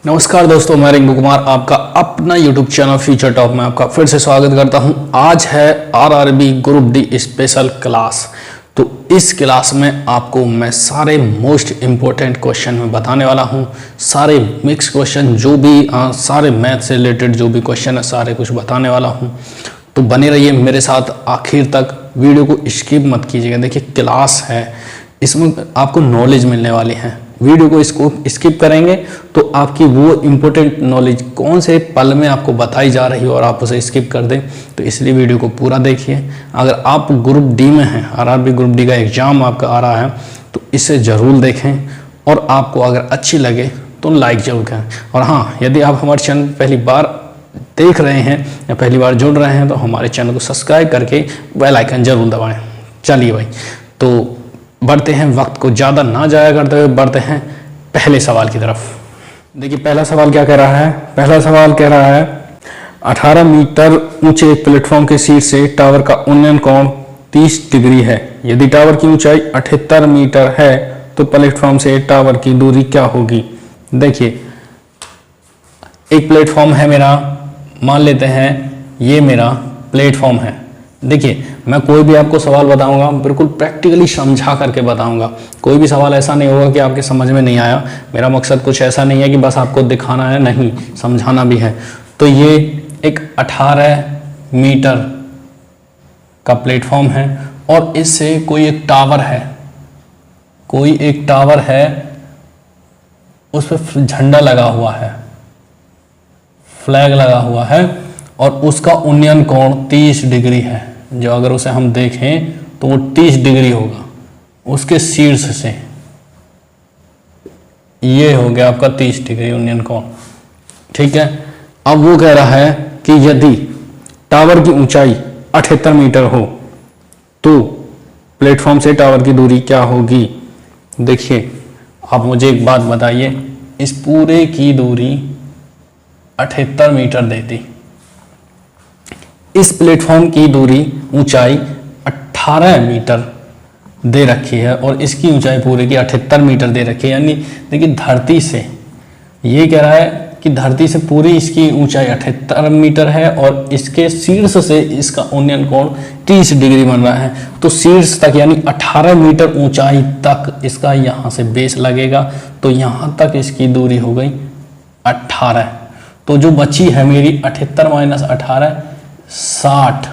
नमस्कार दोस्तों, मैं रिंकू कुमार आपका अपना YouTube चैनल फ्यूचर टॉप में आपका फिर से स्वागत करता हूं। आज है RRB group D special class. तो इस क्लास में आपको मैं सारे मोस्ट इम्पोर्टेंट क्वेश्चन में बताने वाला हूं। सारे मिक्स क्वेश्चन जो भी सारे मैथ से रिलेटेड जो भी क्वेश्चन है सारे कुछ बताने वाला हूं। तो बने रहिए मेरे साथ आखिर तक, वीडियो को स्किप मत कीजिएगा। देखिए क्लास है, इसमें आपको नॉलेज मिलने वाली है। वीडियो को इसको स्किप करेंगे तो आपकी वो इम्पोर्टेंट नॉलेज कौन से पल में आपको बताई जा रही है और आप उसे स्किप कर दें। तो इसलिए वीडियो को पूरा देखिए। अगर आप ग्रुप डी में हैं, आरआरबी ग्रुप डी का एग्जाम आपका आ रहा है, तो इसे ज़रूर देखें और आपको अगर अच्छी लगे तो लाइक जरूर करें। और हाँ, यदि आप हमारे चैनल पहली बार देख रहे हैं या पहली बार जुड़ रहे हैं तो हमारे चैनल को सब्सक्राइब करके बेल आइकन जरूर दबाएँ। चलिए भाई, तो बढ़ते हैं, वक्त को ज़्यादा ना जाया करते हुए बढ़ते हैं पहले सवाल की तरफ। देखिए पहला सवाल क्या कह रहा है। पहला सवाल कह रहा है 18 मीटर ऊंचे एक प्लेटफॉर्म के शीर्ष से टावर का उन्नयन कोण 30 डिग्री है। यदि टावर की ऊंचाई 78 मीटर है तो प्लेटफॉर्म से टावर की दूरी क्या होगी। देखिए एक प्लेटफॉर्म है मेरा, मान लेते हैं ये मेरा प्लेटफॉर्म है। देखिए मैं कोई भी आपको सवाल बताऊंगा बिल्कुल प्रैक्टिकली समझा करके बताऊंगा। कोई भी सवाल ऐसा नहीं होगा कि आपके समझ में नहीं आया। मेरा मकसद कुछ ऐसा नहीं है कि बस आपको दिखाना है, नहीं, समझाना भी है। तो ये एक 18 मीटर का प्लेटफॉर्म है और इससे कोई एक टावर है, उस पर झंडा लगा हुआ है, फ्लैग लगा हुआ है और उसका उन्नयन कोण 30 डिग्री है। जो अगर उसे हम देखें तो वो 30 डिग्री होगा उसके शीर्ष से। ये हो गया आपका 30 डिग्री उन्नयन कोण, ठीक है। अब वो कह रहा है कि यदि टावर की ऊंचाई 78 मीटर हो तो प्लेटफॉर्म से टावर की दूरी क्या होगी। देखिए आप मुझे एक बात बताइए, इस पूरे की दूरी 78 मीटर देती, इस प्लेटफॉर्म की दूरी ऊंचाई 18 मीटर दे रखी है और इसकी ऊंचाई पूरे की 78 मीटर दे रखी है। यानी देखिए धरती से, ये कह रहा है कि धरती से पूरी इसकी ऊंचाई 78 मीटर है और इसके शीर्ष से इसका उन्नयन कोण 30 डिग्री बन रहा है। तो शीर्ष तक यानी 18 मीटर ऊंचाई तक इसका यहाँ से बेस लगेगा, तो यहाँ तक इसकी दूरी हो गई 18। तो जो बची है मेरी 78 माइनस 18 60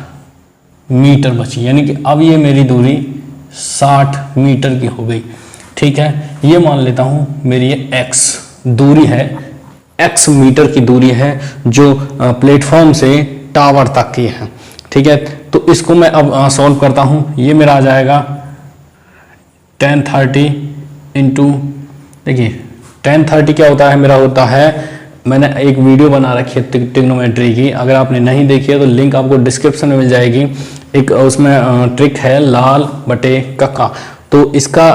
मीटर बची, यानी कि अब ये मेरी दूरी 60 मीटर की हो गई, ठीक है। ये मान लेता हूं मेरी ये x दूरी है, x मीटर की दूरी है जो प्लेटफॉर्म से टावर तक की है, ठीक है। तो इसको मैं अब सॉल्व करता हूं। ये मेरा आ जाएगा 1030 इंटू, देखिए 1030 क्या होता है, मेरा होता है, मैंने एक वीडियो बना रखी है ट्रिग्नोमेट्री की, अगर आपने नहीं देखी है तो लिंक आपको डिस्क्रिप्शन में मिल जाएगी। एक उसमें ट्रिक है लाल बटे कक्का। तो इसका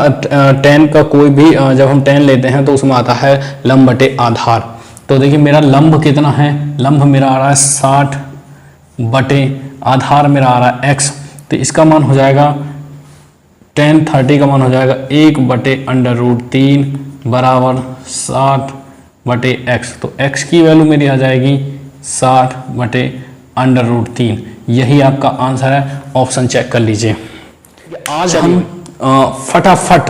10 का कोई भी जब हम 10 लेते हैं तो उसमें आता है लंब बटे आधार। तो देखिए मेरा लंब कितना है, लंब मेरा आ रहा है 60 बटे आधार मेरा आ रहा है x। तो इसका मान हो जाएगा 1030 का मान हो जाएगा 1 बटे √3 बराबर 60 बटे x। तो x की वैल्यू मेरी आ जाएगी 60 बटे √3। यही आपका आंसर है, ऑप्शन चेक कर लीजिए। आज हम फटाफट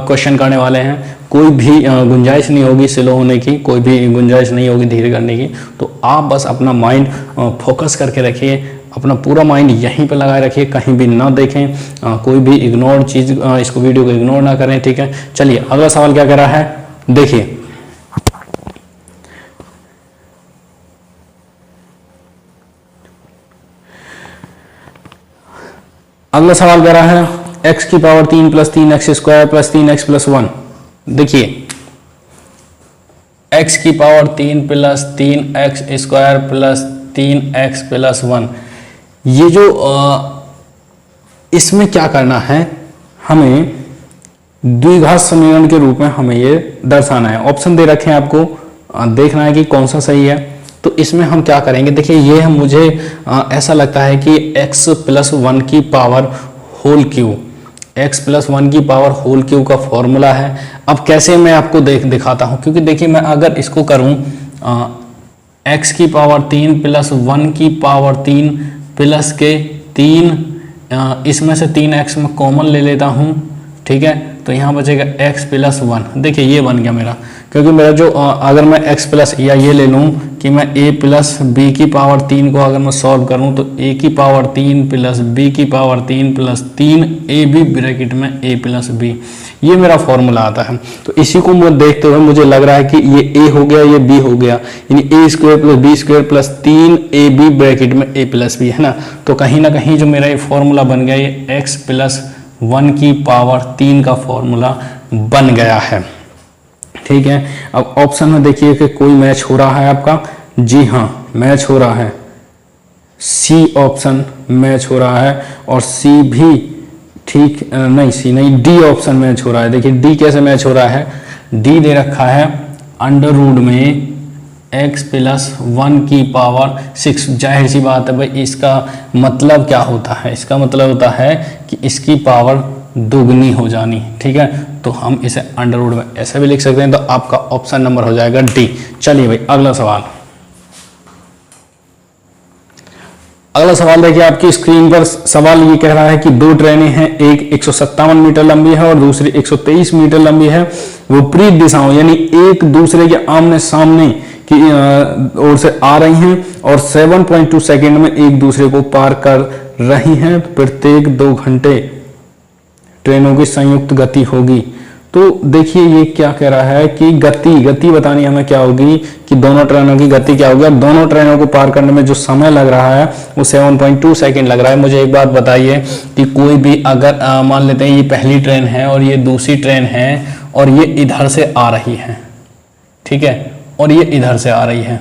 क्वेश्चन करने वाले हैं। कोई भी गुंजाइश नहीं होगी स्लो होने की, कोई भी गुंजाइश नहीं होगी धीरे करने की। तो आप बस अपना माइंड फोकस करके रखिए, अपना पूरा माइंड यहीं पे लगाए रखिए, कहीं भी ना देखें, कोई भी इग्नोर चीज़, इसको वीडियो को इग्नोर ना करें, ठीक है। चलिए अगला सवाल क्या कह रहा है, देखिए अगला सवाल कह रहा है x की पावर 3 + 3x² + 3x + 1। देखिए x की पावर 3 + 3x² + 3x + 1, ये जो इसमें क्या करना है, हमें द्विघात समीकरण के रूप में हमें ये दर्शाना है। ऑप्शन दे रखे हैं, आपको देखना है कि कौन सा सही है। तो इसमें हम क्या करेंगे, देखिए ये मुझे ऐसा लगता है कि x + 1 की power whole cube, x plus 1 की पावर होल क्यूब का फॉर्मूला है। अब कैसे मैं आपको दिखाता हूँ, क्योंकि देखिए मैं अगर इसको करूँ x की पावर 3 प्लस 1 की पावर 3 प्लस के 3, इसमें से 3x में कॉमन ले लेता हूँ, ठीक है, तो यहाँ बचेगा x प्लस 1। देखिए ये बन गया मेरा, क्योंकि मेरा जो अगर मैं x प्लस या ये ले लूँ कि मैं a प्लस बी की पावर 3 को अगर मैं सॉल्व करूँ तो a की पावर 3 प्लस b की power 3 plus 3 a b bracket में a प्लस b, ये मेरा फॉर्मूला आता है। तो इसी को मैं देखते हुए मुझे लग रहा है कि ये a हो गया, ये b हो गया, यानी a square plus b square plus 3ab bracket में a प्लस b है ना। तो कहीं ना कहीं जो मेरा ये फॉर्मूला बन गया, ये x प्लस 1 की पावर 3 का फॉर्मूला बन गया है, ठीक है। अब ऑप्शन में देखिए कि कोई मैच हो रहा है आपका, जी हाँ मैच हो रहा है, सी ऑप्शन मैच हो रहा है और सी भी ठीक नहीं, सी नहीं, डी ऑप्शन मैच हो रहा है। देखिए डी कैसे मैच हो रहा है, डी दे रखा है अंडर रूट में x प्लस 1 की पावर 6। जाहिर सी बात है भाई, इसका मतलब क्या होता है, इसका मतलब होता है कि इसकी पावर दोगुनी हो जानी, ठीक है। तो हम इसे अंडर रूट में ऐसे भी लिख सकते हैं, तो आपका ऑप्शन नंबर हो जाएगा डी। चलिए भाई अगला सवाल, अगला सवाल देखिए आपकी स्क्रीन पर। सवाल ये कह रहा है कि दो ट्रेनें हैं, एक 157 मीटर लंबी है और दूसरी 123 मीटर लंबी है, विपरीत दिशाओं यानी एक दूसरे के आमने सामने की ओर से आ रही हैं और 7.2 सेकंड में एक दूसरे को पार कर रही हैं। प्रत्येक 2 घंटे ट्रेनों की संयुक्त गति होगी। तो देखिए ये क्या कह रहा है कि गति बतानी हमें क्या होगी कि दोनों ट्रेनों की गति क्या होगी। और दोनों ट्रेनों को पार करने में जो समय लग रहा है वो 7.2 सेकंड लग रहा है। मुझे एक बात बताइए कि कोई भी अगर मान लेते हैं ये पहली ट्रेन है और ये दूसरी ट्रेन है और ये इधर से आ रही है, ठीक है, और ये इधर से आ रही है,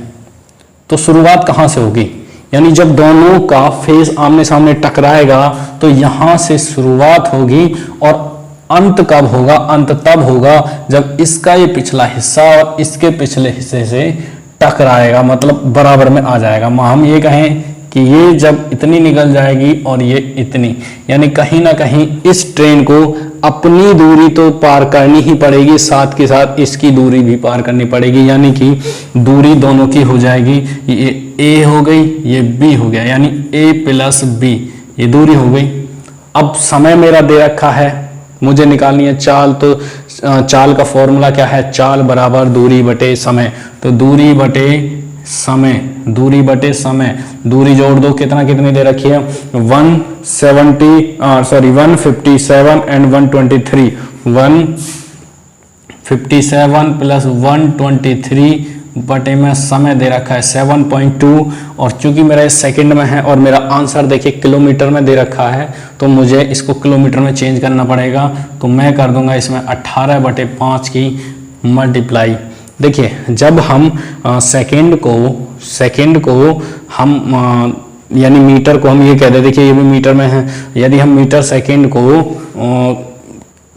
तो शुरुआत कहाँ से होगी, यानी जब दोनों का फेस आमने सामने टकराएगा तो यहां से शुरुआत होगी और अंत कब होगा, अंत तब होगा जब इसका ये पिछला हिस्सा और इसके पिछले हिस्से से टकराएगा, मतलब बराबर में आ जाएगा। हम ये कहें कि ये जब इतनी निकल जाएगी और ये इतनी, यानी कहीं ना कहीं इस ट्रेन को अपनी दूरी तो पार करनी ही पड़ेगी, साथ के साथ इसकी दूरी भी पार करनी पड़ेगी, यानी कि दूरी दोनों की हो जाएगी। ये ए हो गई, ये बी हो गया, यानी ए प्लस बी, ये दूरी हो गई। अब समय मेरा दे रखा है, मुझे निकालनी है चाल, तो चाल का फॉर्मूला क्या है, चाल बराबर दूरी बटे समय। तो दूरी बटे समय, दूरी बटे समय, दूरी जोड़ दो, कितना कितनी दे रखी है 157 एंड 123, 157 प्लस 123 बटे में समय दे रखा है 7.2 और चूंकि मेरा ये सेकंड में है और मेरा आंसर देखिए किलोमीटर में दे रखा है तो मुझे इसको किलोमीटर में चेंज करना पड़ेगा। तो मैं कर दूंगा इसमें 18/5 की मल्टीप्लाई। देखिए जब हम सेकंड को हम यानी मीटर को हम ये कह दे, देखिए ये भी मीटर में है, यदि हम मीटर सेकंड को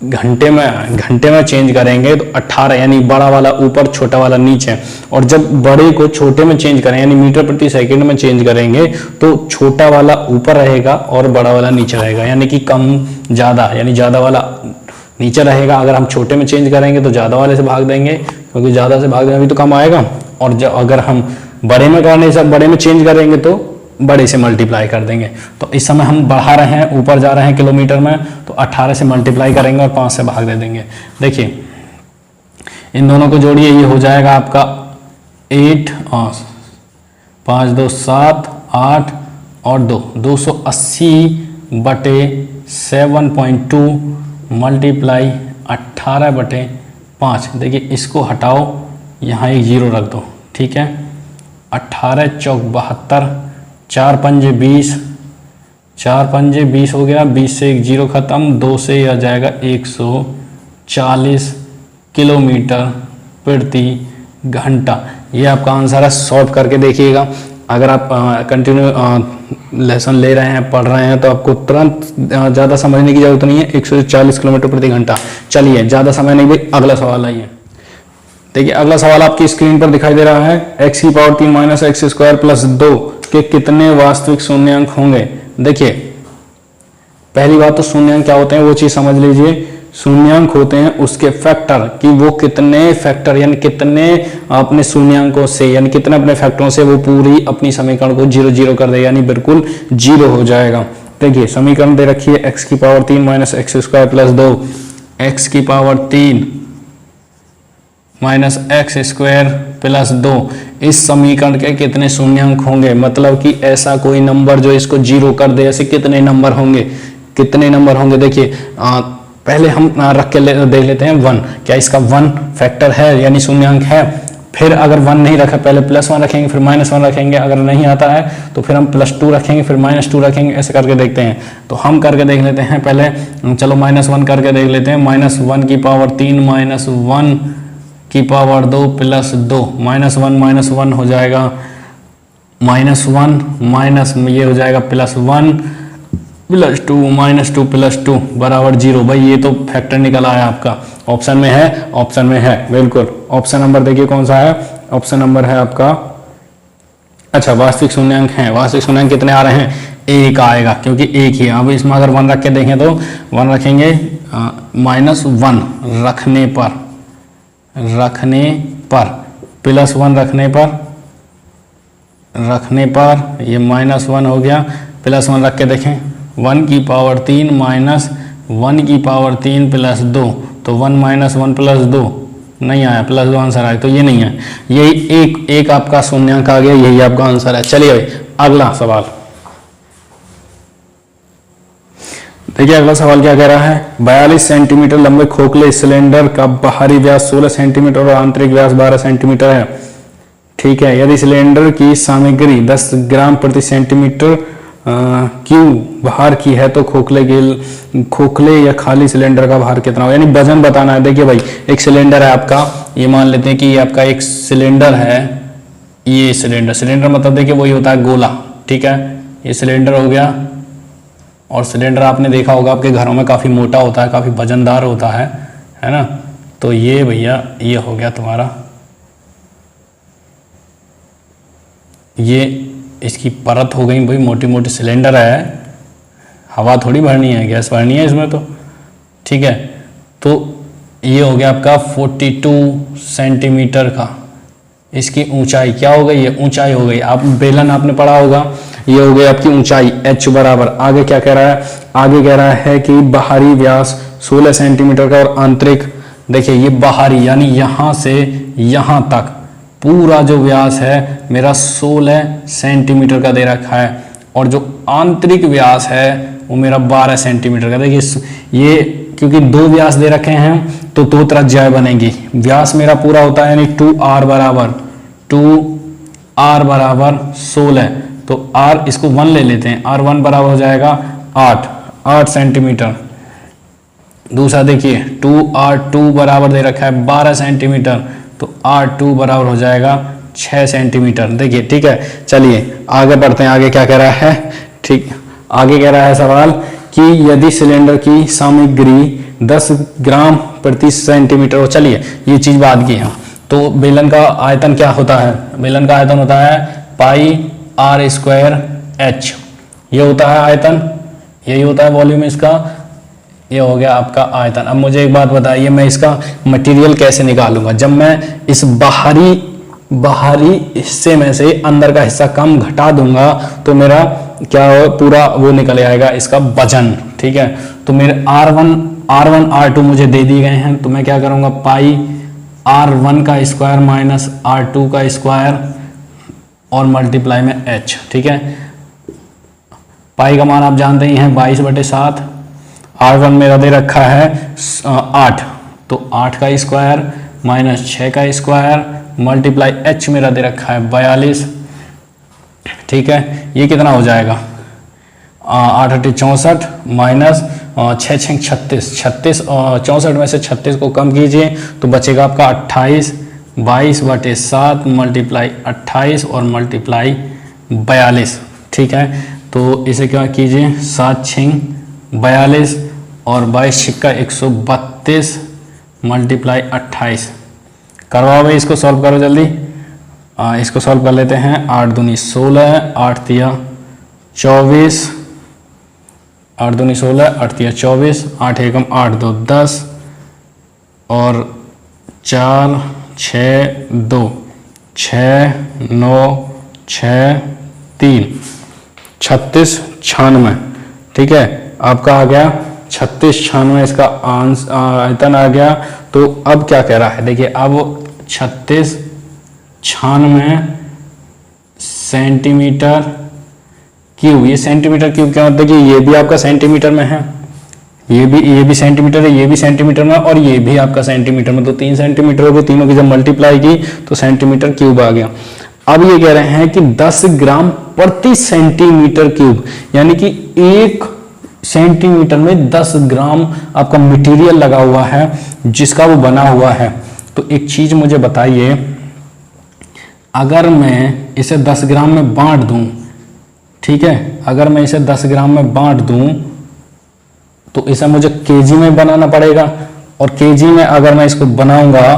घंटे में चेंज करेंगे तो 18, यानी बड़ा वाला ऊपर छोटा वाला नीचे, और जब बड़े को छोटे में चेंज करें यानी मीटर प्रति सेकंड में चेंज करेंगे तो छोटा वाला ऊपर रहेगा और बड़ा वाला नीचे रहेगा, यानी कि कम ज़्यादा, यानी ज़्यादा वाला नीचे रहेगा। अगर हम छोटे में चेंज करेंगे तो ज़्यादा वाले से भाग देंगे, क्योंकि ज़्यादा से भाग देंगे अभी तो कम आएगा, और जब अगर हम बड़े में करने से बड़े में चेंज करेंगे तो बड़े से मल्टीप्लाई कर देंगे। तो इस समय हम बढ़ा रहे हैं, ऊपर जा रहे हैं किलोमीटर में, तो 18 से मल्टीप्लाई करेंगे और 5 से भाग दे देंगे। देखिए इन दोनों को जोड़िए, ये हो जाएगा आपका 8 और 5 2 7 8 और 2 280/7.2 मल्टीप्लाई 18/5। देखिए इसको हटाओ, यहाँ एक जीरो रख दो, ठीक है। 18 चौक 72, 4 पंजे 20, 4 पंजे 20 हो गया, 20 से एक जीरो खत्म, 2 से आ जाएगा 140 किलोमीटर प्रति घंटा। ये आपका आंसर है। सॉल्व करके देखिएगा। अगर आप कंटिन्यू लेसन ले रहे हैं, पढ़ रहे हैं, तो आपको तुरंत ज़्यादा समझने की जरूरत नहीं है। 140 किलोमीटर प्रति घंटा। चलिए ज़्यादा समय नहीं भाई, अगला सवाल आइए। देखिए अगला सवाल आपकी स्क्रीन पर दिखाई दे रहा है। x की power 3 minus x square plus 2 के कितने वास्तविक शून्यांक होंगे। देखिए पहली बात तो शून्यांक क्या होते हैं वो चीज समझ लीजिए। शून्यांक होते हैं उसके फैक्टर, कि वो कितने फैक्टर यानी कितने अपने शून्यांकों से यानी कितने अपने फैक्टरों से वो पूरी अपनी समीकरण को 0 0 कर दे, यानी बिल्कुल 0 हो जाएगा। देखिए समीकरण दे रखी है x की power 3 minus x square plus 2, x की power 3 minus x square plus 2। इस समीकरण के कितने शून्यांक होंगे, मतलब कि ऐसा कोई नंबर जो इसको 0 कर दे, ऐसे कितने नंबर होंगे, कितने नंबर होंगे। देखिए पहले हम रख के देख लेते हैं 1, क्या इसका 1 फैक्टर है यानी शून्यांक है। फिर अगर 1 नहीं रखा पहले +1 रखेंगे, फिर -1 रखेंगे, अगर नहीं आता है तो फिर हम +2 रखेंगे, फिर -2 रखेंगे, ऐसे करके देखते हैं। तो हम करके देख लेते हैं पहले, चलो -1 करके देख लेते हैं। -1 की पावर 3 -1 की पावर 2 प्लस 2, -1 -1 हो जाएगा -1 माइनस ये हो जाएगा +1 प्लस 2 -2 प्लस 2 बराबर 0। भाई ये तो फैक्टर निकल आया आपका, ऑप्शन में है, ऑप्शन में है बिल्कुल। ऑप्शन नंबर देखिए कौन सा है, ऑप्शन नंबर है आपका, अच्छा वास्तविक शून्यांक है। वास्तविक शून्यांक कितने आ रहे हैं, 1 आएगा, क्योंकि 1 ही है। अब इसमें अगर 1 रख के देखें तो 1 रखेंगे -1 रखने पर +1 रखने पर ये -1 हो गया, +1 रख के देखें 1 की पावर 3 माइनस 1 की पावर 3 प्लस 2, तो 1 -1 प्लस 2 नहीं आया, +2 आंसर आया, तो ये नहीं है, यही एक आपका शून्यांक आ गया, यही आपका आंसर है। चलिए भाई अगला सवाल देखिए, अगला सवाल क्या कह रहा है, 42 सेंटीमीटर लंबे खोखले सिलेंडर का बाहरी व्यास 16 सेंटीमीटर और आंतरिक व्यास 12 सेंटीमीटर है। ठीक है, यदि सिलेंडर की सामग्री 10 ग्राम प्रति सेंटीमीटर क्यों भार की है तो खोखले या खाली सिलेंडर का भार कितना हो, यानी वजन बताना है। देखिए भाई एक सिलेंडर है आपका, ये मान लेते हैं कि ये आपका एक सिलेंडर है, ये सिलेंडर मतलब देखिए वही होता है गोला। ठीक है, ये सिलेंडर हो गया, और सिलेंडर आपने देखा होगा आपके घरों में काफ़ी मोटा होता है, काफ़ी वजनदार होता है ना। तो ये भैया ये हो गया तुम्हारा, ये इसकी परत हो गई भाई, मोटी मोटी सिलेंडर है, हवा थोड़ी भरनी है, गैस भरनी है इसमें तो। ठीक है, तो ये हो गया आपका 42 सेंटीमीटर का, इसकी ऊंचाई क्या हो गई, ये ऊंचाई हो गई। आप बेलन आपने पढ़ा होगा, ये हो गई आपकी ऊंचाई h बराबर। आगे क्या कह रहा है, आगे कह रहा है कि बाहरी व्यास 16 सेंटीमीटर का और आंतरिक, देखिए ये बाहरी यानी यहाँ से यहाँ तक पूरा जो व्यास है मेरा 16 सेंटीमीटर का दे रखा है, और जो आंतरिक व्यास है वो मेरा 12 सेंटीमीटर का। देखिए ये क्योंकि 2 व्यास दे रखे हैं तो 2 त्रिज्याएं बनेगी। व्यास मेरा पूरा होता है यानी 2r बराबर 16, तो r इसको 1 ले लेते हैं, r1 बराबर हो जाएगा 8 सेंटीमीटर। दूसरा देखिए 2r2 बराबर दे रखा है 12 सेंटीमीटर, तो r2 बराबर हो जाएगा 6 सेंटीमीटर। देखिए ठीक है, चलिए आगे बढ़ते हैं। आगे क्या कह रहा है, ठीक आगे कह रहा है सवाल कि यदि सिलेंडर की सामग्री 10 ग्राम प्रति सेंटीमीटर हो, चलिए ये चीज बात की है। तो बेलन का आयतन क्या होता है, बेलन का आयतन होता है πr²h, ये होता है आयतन, यही होता है वॉल्यूम इसका, ये हो गया आपका आयतन। अब मुझे एक बात बताइए, मैं इसका मटेरियल कैसे निकालूंगा, जब मैं इस बाहरी हिस्से में से अंदर का हिस्सा कम घटा दूंगा तो मेरा क्या हो, पूरा वो निकल आएगा इसका वजन। ठीक है, तो मेरे R1 R2 मुझे दे दिए गए हैं, तो मैं क्या करूंगा, πr1 का स्क्वायर माइनस R2 का स्क्वायर और मल्टीप्लाई में h। ठीक है, पाई का मान आप जानते ही हैं 22/7, R1 मेरा दे रखा है 8, तो 8 का स्क्वायर माइनस 6 का स्क्वायर मल्टीप्लाई h मेरा दे रखा है 42। ठीक है, ये कितना हो जाएगा, 8 × 64 माइनस 6 × 36, 64 में से 36 को कम कीजिए तो बचेगा आपका 28, 22/7 मल्टीप्लाई 28 और मल्टीप्लाई 42। ठीक है, तो इसे क्या कीजिए, 7 × 42 और 22 × 132 मल्टीप्लाई 28। करवाओ भाई, इसको सॉल्व करो जल्दी। इसको सॉल्व कर लेते हैं। 8 दूनी 16, 8 तिया 24 8 दूनी 16, 8 तिया 24, 8 एकम 8 दो 10 और 4 6 2 6 9 6 3 36 96। ठीक है, आपका आ गया 36 96 इसका आयतन आ गया। तो अब क्या कह रहा है, देखिए अब 36 96 सेंटीमीटर क्यूब। ये सेंटीमीटर क्यूब क्या मतलब कि ये भी आपका सेंटीमीटर में है, ये भी सेंटीमीटर है, ये भी सेंटीमीटर में और ये भी आपका सेंटीमीटर में। तो 3 सेंटीमीटर हो गए, तीनों की जब मल्टीप्लाई की तो सेंटीमीटर क्यूब आ गया। अब ये कह रहे हैं कि 10 ग्राम प्रति सेंटीमीटर क्यूब, यानी कि 1 सेंटीमीटर में 10 ग्राम आपका मटेरियल लगा हुआ है जिसका वो बना हुआ है। तो एक चीज मुझे बताइए, अगर मैं इसे 10 ग्राम में बांट दूं, ठीक है, अगर मैं इसे 10 ग्राम में बांट दूं तो इसे मुझे केजी में बनाना पड़ेगा, और केजी में अगर मैं इसको बनाऊंगा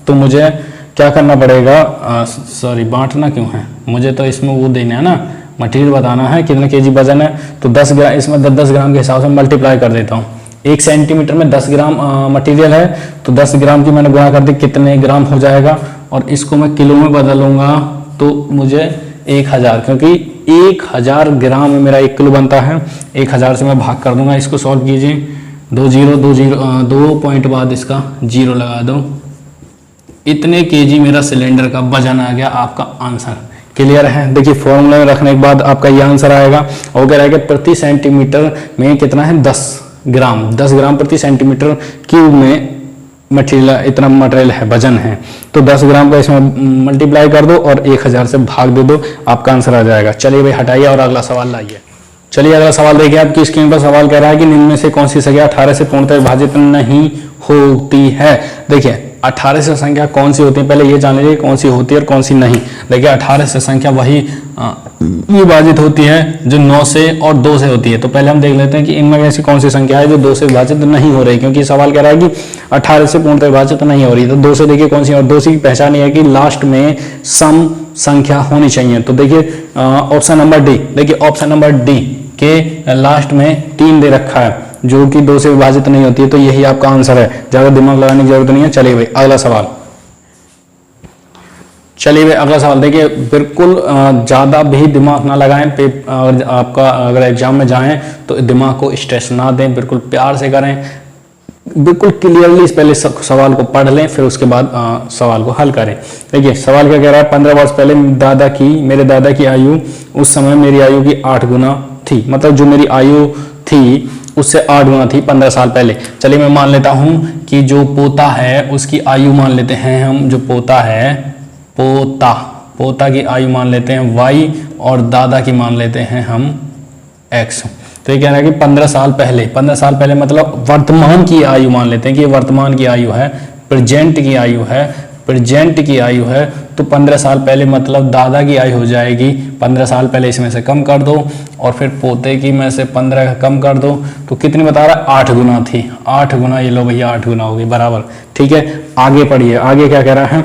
तो मुझे क्या करना पड़ेगा, सॉरी बांटना क्यों है, मुझे तो इसमें वो देना है ना, मटेरियल बताना है कितने केजी वजन है। तो 10 ग्राम इसमें 10 ग्राम के हिसाब से मल्टीप्लाई कर देता हूँ। 1 सेंटीमीटर में 10 ग्राम मटेरियल है, तो 10 ग्राम की मैंने गुणा कर दी, कितने ग्राम हो जाएगा, और इसको मैं किलो में बदलूंगा तो मुझे 1000, क्योंकि 1000 ग्राम में मेरा 1 किलो बनता है। 1000 से मैं भाग कर दूंगा। इसको सॉल्व कीजिए, 2 पॉइंट बाद इसका 0 लगा दो। इतने केजी मेरा सिलेंडर का वजन आ गया, आपका आंसर क्लियर है। देखिए फॉर्मूला में रखने के बाद आपका ये आंसर आएगा, और कह रहा है कि प्रति सेंटीमीटर में कितना है 10 ग्राम प्रति सेंटीमीटर क्यूब में मटेरियल, इतना मटेरियल है, वजन है। तो 10 ग्राम का इसमें मल्टीप्लाई कर दो और 1000 से भाग दे दो, आपका आंसर आ जाएगा। चलिए भाई हटाइए और अगला सवाल लाइए। चलिए अगला सवाल देखिए, आपकी स्क्रीन पर सवाल कह रहा है कि निम्न में से कौन सी संख्या 18 से पूर्णतः विभाजित नहीं होती है। देखिए 18 से संख्या कौन सी होती है, पहले ये जान लीजिए कौन सी होती है और कौन सी नहीं। देखिए 18 से संख्या वही विभाजित होती है जो 9 से और 2 से होती है। तो पहले हम देख लेते हैं कि इनमें ऐसी कौन सी संख्या है जो 2 से विभाजित नहीं हो रही, क्योंकि सवाल कह रहा है कि 18 से पूर्णतः विभाजित नहीं हो रही। तो 2 से देखिए कौन सी, और 2 की पहचान ये है कि लास्ट में सम संख्या होनी चाहिए। तो देखिए ऑप्शन नंबर डी, देखिए ऑप्शन नंबर डी के लास्ट में 3 दे रखा है जो कि 2 से विभाजित नहीं होती है। तो यही आपका आंसर है, ज्यादा दिमाग लगाने की जरूरत नहीं है। चलिए भाई अगला सवाल, चलिए भाई अगला सवाल देखिए, बिल्कुल ज़्यादा भी दिमाग ना लगाएं। अगर आपका अगर एग्जाम में जाएं तो दिमाग को स्ट्रेस ना दें, बिल्कुल प्यार से करें, बिल्कुल क्लियरली पहले सवाल को पढ़ लें, फिर उसके बाद सवाल को हल करें। देखिए सवाल क्या कह रहा है, 15 वर्ष पहले मेरे दादा की आयु उस समय मेरी आयु की 8 गुना थी। मतलब जो मेरी आयु थी उससे 8 गुना थी 15 साल पहले। चलिए मैं मान लेता हूं कि जो पोता है उसकी आयु मान लेते हैं हम, जो पोता है, पोता की आयु मान लेते हैं y, और दादा की मान लेते हैं हम x। तो ये कह रहा है कि 15 साल पहले मतलब वर्तमान की आयु मान लेते हैं कि ये वर्तमान की आयु है, प्रेजेंट की आयु है। तो 15 साल पहले मतलब दादा की आयु हो जाएगी 15 साल पहले, इसमें से कम कर दो, और फिर पोते की में से 15 कम कर दो, तो कितनी बता रहा है, 8 गुना थी। 8 गुना, ये लो भैया 8 गुना होगी बराबर। ठीक है आगे पढ़िए, आगे क्या कह रहा है,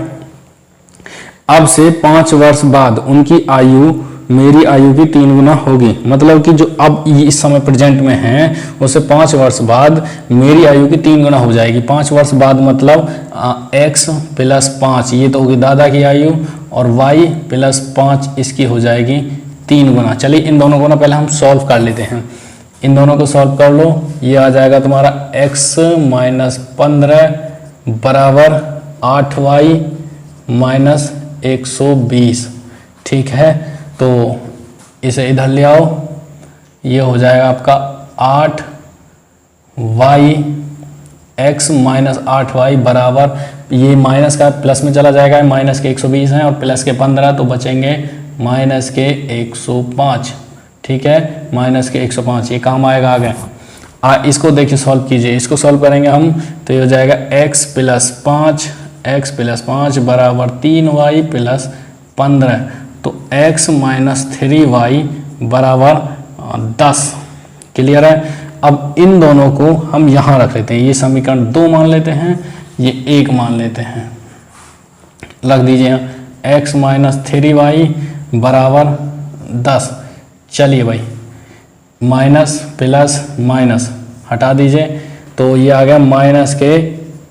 अब से 5 वर्ष बाद उनकी आयु मेरी आयु की 3 गुना होगी। मतलब कि जो अब इस समय प्रेजेंट में है उससे 5 वर्ष बाद मेरी आयु की 3 गुना हो जाएगी। 5 वर्ष बाद मतलब x + 5 ये तो होगी दादा की आयु, और y + 5 इसकी हो जाएगी 3 गुना। चलिए इन दोनों को ना पहले हम सॉल्व कर लेते हैं, इन दोनों को सॉल्व कर लो। ये आ जाएगा तुम्हारा x - 15 बराबर 8y - 120। ठीक है, तो इसे इधर ले आओ, ये हो जाएगा आपका 8y x - 8y बराबर, ये माइनस का प्लस में चला जाएगा, माइनस के 120 हैं और प्लस के 15, तो बचेंगे माइनस के 105। ठीक है, माइनस के 105 ये काम आएगा आगे। इसको देखिए सॉल्व कीजिए, इसको सॉल्व करेंगे हम तो ये हो जाएगा x + 5 बराबर 3y + 15, तो x - 3y बराबर 10। क्लियर है। अब इन दोनों को हम यहाँ रख लेते हैं, ये समीकरण 2 मान लेते हैं, ये 1 मान लेते हैं, रख दीजिए x - 3y बराबर 10। चलिए भाई माइनस प्लस माइनस हटा दीजिए, तो ये आ गया माइनस के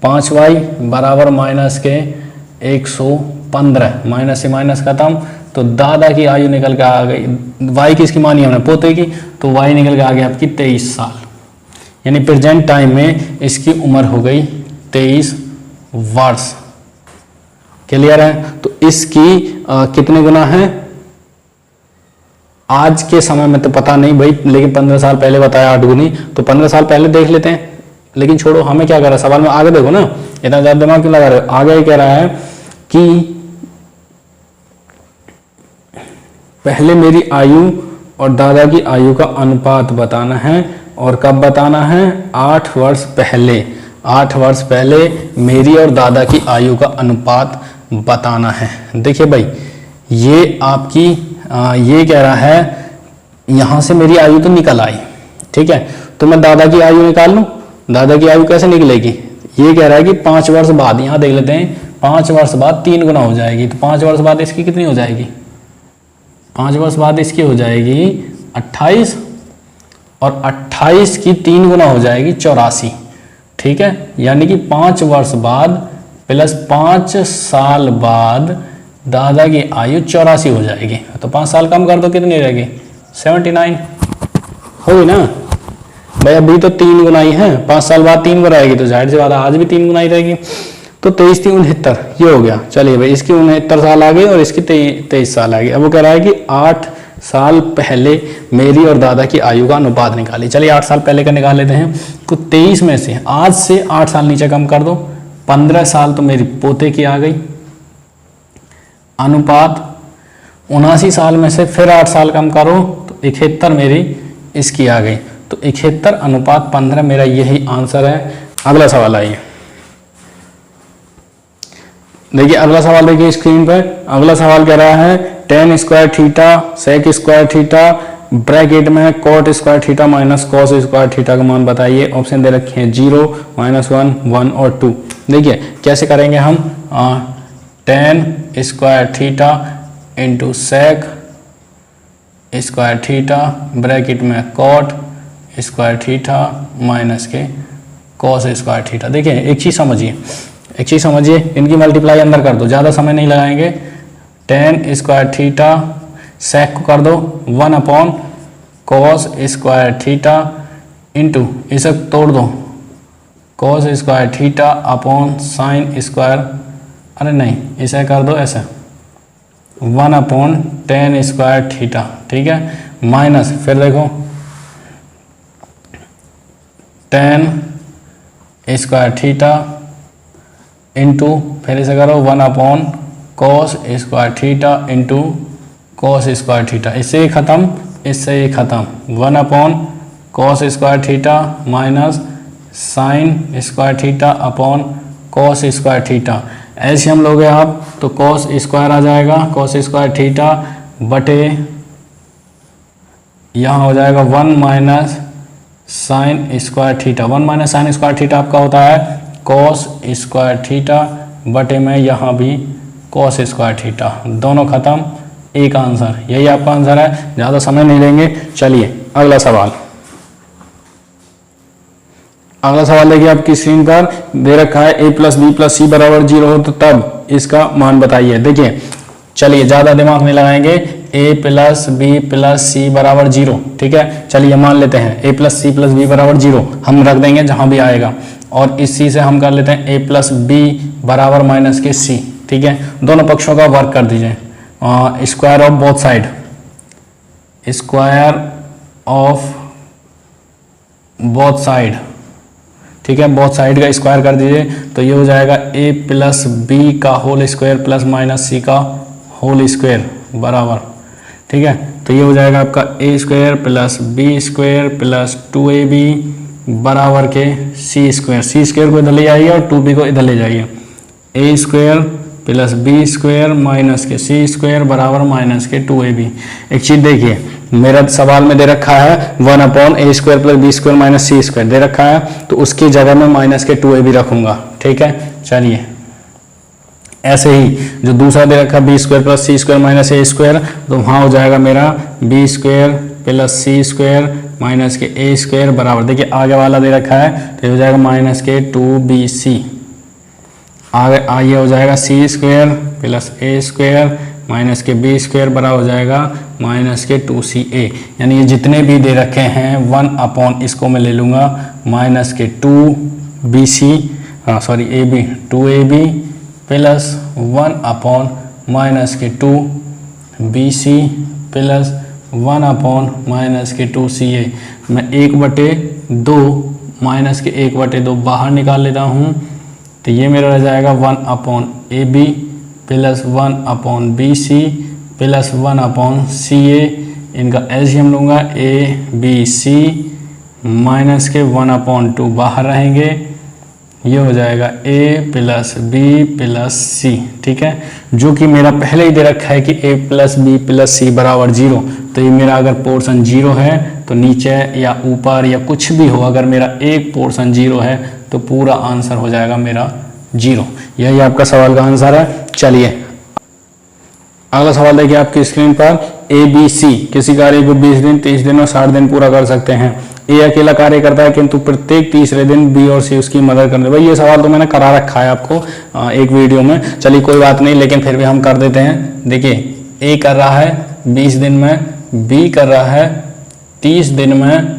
5y बराबर माइनस के 115, माइनस से माइनस खत्म, तो दादा की आयु निकल के आ गई, y किसकी मानी हमने, पोते की, तो y निकल के आ गई आपकी 23 साल, यानी प्रेजेंट टाइम में इसकी उम्र हो गई 23 वर्ष। क्लियर है? तो इसकी कितने गुना है आज के समय में तो पता नहीं भाई, लेकिन 15 साल पहले बताया 8 गुनी, तो 15 साल पहले देख लेते हैं। लेकिन छोड़ो, हमें क्या कर रहा है सवाल में, आगे देखो ना, इतना ज्यादा दिमाग क्यों लगा रहे हो। आगे ये कह रहा है कि पहले मेरी आयु और दादा की आयु का अनुपात बताना है, और कब बताना है, 8 वर्ष पहले, 8 वर्ष पहले मेरी और दादा की आयु का अनुपात बताना है। देखिए भाई, ये आपकी ये कह रहा है यहां से मेरी आयु तो निकल आई, ठीक है, तो मैं दादा की आयु निकाल लूं। दादा की आयु कैसे निकलेगी, ये कह रहा है कि 5 वर्ष बाद, यहां देख लेते हैं, 5 वर्ष बाद 3 गुना हो जाएगी, तो 5 वर्ष बाद इसकी कितनी हो जाएगी, 5 वर्ष बाद इसकी हो जाएगी 28, और 28 की 3 गुना हो जाएगी 84, ठीक है, यानी कि 5 वर्ष बाद प्लस 5 साल बाद दादा की आयु 84 हो जाएगी, तो 5 साल कम कर दो, कितनी रहेगी, 79 होगी ना भाई। अभी तो 3 गुना ही है, 5 साल बाद 3 गुना आएगी, तो जाहिर सी बात है आज भी 3 गुना ही रहेगी, तो 23 3 69, ये हो गया। चलिए भाई, इसकी 69 साल आ गई और इसकी 23 साल आ गई। अब वो कह रहा है कि 8 साल पहले मेरी और दादा की आयु का अनुपात निकाली। चलिए 8 साल पहले का निकाल लेते हैं, तो 23 में से आज से 8 साल नीचे कम कर दो, 15 साल तो मेरी पोते की आ गई, अनुपात 79 साल में से फिर 8 साल कम करो तो 71 मेरी इसकी आ गई, तो 71 अनुपात 15 मेरा यही आंसर है। अगला सवाल आइए, देखिए अगला सवाल देखिए स्क्रीन पर। अगला सवाल कह रहा है tan square theta sec square theta bracket में cot square theta minus cos square theta का मान बताइए। ऑप्शन दे रखे हैं 0, -1, 1 और 2। देखिए कैसे करेंगे हम, tan square theta into sec square theta bracket में cot स्क्वायर थीटा माइनस के cos स्क्वायर थीटा। देखिए एक चीज़ समझिए, इनकी मल्टीप्लाई अंदर कर दो, ज़्यादा समय नहीं लगाएंगे। tan स्क्वायर थीटा sec को कर दो 1 cos स्क्वायर थीटा इंटू इसे तोड़ दो cos square theta upon sine square, अरे नहीं इसे कर दो ऐसे 1 tan स्क्वायर थीटा, ठीक है, माइनस फिर देखो tan स्क्वायर थीटा इंटू फिर इसे करो 1 cos square theta into cos square theta. इससे खत्म, इससे ये खत्म, 1 cos square theta minus sine square theta upon cos square theta. ऐसे हम लोगे आप तो cos स्क्वायर आ जाएगा, cos स्क्वायर थीटा बटे यहाँ हो जाएगा 1 minus sine square theta. 1 minus sine square theta आपका होता है cos स्क्वायर थीटा बटे में यहाँ भी cos स्क्वायर थीटा, दोनों खत्म, एक आंसर, यही आपका आंसर है। ज़्यादा समय नहीं लेंगे। चलिए अगला सवाल, अगला सवाल देखिए आपकी स्क्रीन पर दे रखा है a plus b plus c बराबर 0 हो तो तब इसका मान बताइए। देखिए चलिए ज़्यादा दिमाग नहीं लगाएंगे, a plus b plus c बराबर 0, ठीक है। चलिए मान लेते हैं a plus c plus b बराबर 0, हम रख देंगे जहाँ भी आएगा, और इस सी से हम कर लेते हैं a प्लस बी बराबर माइनस के सी, ठीक है। दोनों पक्षों का वर्क कर दीजिए, square of both side, square of both side, ठीक है, बोथ साइड का स्क्वायर कर दीजिए, तो ये हो जाएगा a प्लस बी का होल स्क्वायर प्लस माइनस सी का होल स्क्वायर बराबर, ठीक है। तो ये हो जाएगा आपका a square plus B square plus 2ab बराबर के सी स्क्वायर को इधर ले जाइए और 2b को इधर ले जाइए, a square plus B square minus के सी स्क्वायर बराबर माइनस के 2ab। एक चीज़ देखिए, मेरा सवाल में दे रखा है 1 a square plus B square minus C square दे रखा है, तो उसकी जगह में माइनस के 2ab रखूंगा, ठीक है। चलिए ऐसे ही जो दूसरा दे रखा है बी स्क्वायर प्लस सी स्क्वायर माइनस ए स्क्वायर, तो वहाँ हो जाएगा मेरा बी स्क्वायर प्लस सी स्क्वायर माइनस के ए स्क्वायर बराबर, देखिए आगे वाला दे रखा है तो ये हो जाएगा माइनस के 2bc, आगे हो जाएगा सी स्क्वायर प्लस ए स्क्वायर माइनस के बी स्क्वायर बराबर हो जाएगा माइनस के 2ca। यानी ये जितने भी दे रखे हैं 1 अपॉन इसको मैं ले लूँगा माइनस के 2bc sorry ab 2ab plus 1 upon minus के 2bc प्लस 1 अपॉन माइनस के 2ca। मैं 1/2 माइनस के 1/2 बाहर निकाल लेता हूँ, तो ये मेरा रह जाएगा 1 upon ab plus 1 upon bc plus 1 upon ca। इनका एलसीएम लूँगा abc माइनस के 1/2 बाहर रहेंगे, ये हो जाएगा a plus b plus c, ठीक है। जो कि मेरा पहले ही दे रखा है कि a plus b plus c बराबर 0, तो ये मेरा अगर पोर्शन 0 है तो नीचे या ऊपर या कुछ भी हो, अगर मेरा एक पोर्शन 0 है तो पूरा आंसर हो जाएगा मेरा 0। यही आपका सवाल का आंसर है। चलिए अगला सवाल देखिए आपकी स्क्रीन पर, ए बी सी किसी कार्य को 20 दिन 30 दिन और 60 दिन पूरा कर सकते हैं। ए अकेला कार्य करता है किंतु प्रत्येक तीसरे दिन बी और सी उसकी मदद करते हैं। भाई ये सवाल तो मैंने करा रखा है आपको एक वीडियो में, चलिए कोई बात नहीं, लेकिन फिर भी हम कर देते हैं। देखिए ए कर रहा है 20 दिन में, बी कर रहा है 30 दिन में,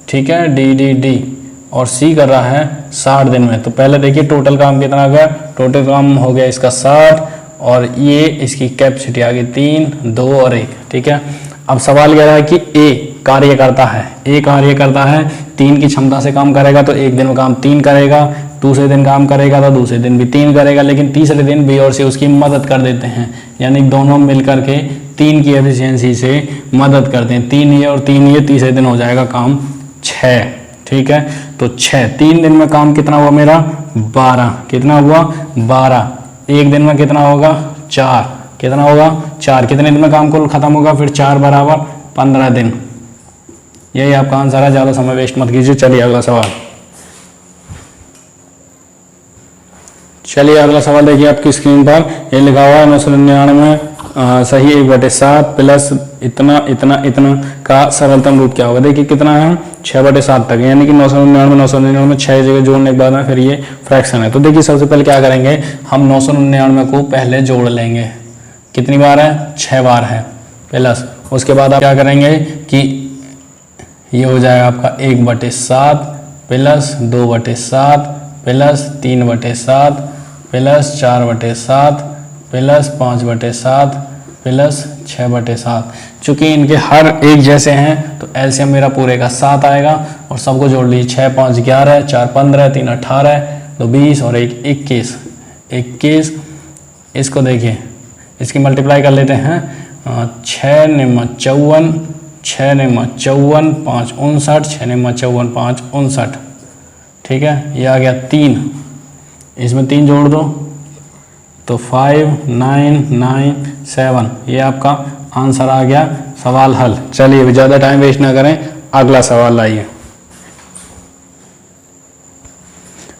ठीक है, डी और सी कर रहा है 60 दिन में। तो पहले देखिए टोटल काम कितना आ गया, टोटल काम हो गया इसका 60 और ये इसकी कैपेसिटी आ गई 3, 2 और 1, ठीक है। अब सवाल कह रहा है कि ए कार्य करता है, ए कार्य करता है 3 की क्षमता से काम करेगा तो एक दिन में काम 3 करेगा, दूसरे दिन काम करेगा तो दूसरे दिन भी 3 करेगा, लेकिन तीसरे दिन बी और सी उसकी मदद कर देते हैं, यानी दोनों मिलकर के 3 की एफिशिएंसी से मदद करते हैं। 3 ये और 3 ये, तीसरे दिन हो जाएगा काम 6, ठीक है। तो 6 3 दिन में काम कितना हुआ मेरा 12, कितना हुआ 12, एक दिन में कितना होगा 4, कितना होगा 4, कितने दिन में काम कुल खत्म होगा फिर 4 बराबर 15 दिन। यही आपका आंसर है, ज़्यादा समय वेस्ट मत कीजिए। चलिए अगला सवाल, चलिए अगला सवाल देखिए आपकी स्क्रीन पर, ये लिखा हुआ है 999 सही 1/7 प्लस इतना इतना इतना का सरलतम रूप क्या होगा। देखिए कितना है 6/7 तक, यानी कि 999 में 6 जगह जोड़ने के बाद में फिर ये फ्रैक्शन है। तो देखिए सबसे पहले क्या करेंगे, हम 999 को पहले जोड़ लेंगे, कितनी बार है 6 बार है, प्लस उसके बाद आप क्या करेंगे कि ये हो जाएगा आपका 1/7 plus 2/7 plus 3/7 plus 4/7 plus 5/7 plus 6/7। चूंकि इनके हर एक जैसे हैं तो एलसीएम मेरा पूरे का 7 आएगा और सबको जोड़ लीजिए, 6 5 11, 4 15, 3 18, 2 20 और 1 21। इसको देखिए, इसकी मल्टीप्लाई कर लेते हैं, 6 9 54, 6 9 54, 5 59, 6 9 54, 5 59, ठीक है। ये आ गया 3, इसमें 3 जोड़ दो तो 5 9 9 7, ये आपका आंसर आ गया, सवाल हल। चलिए ज़्यादा टाइम वेस्ट ना करें, अगला सवाल लाइए।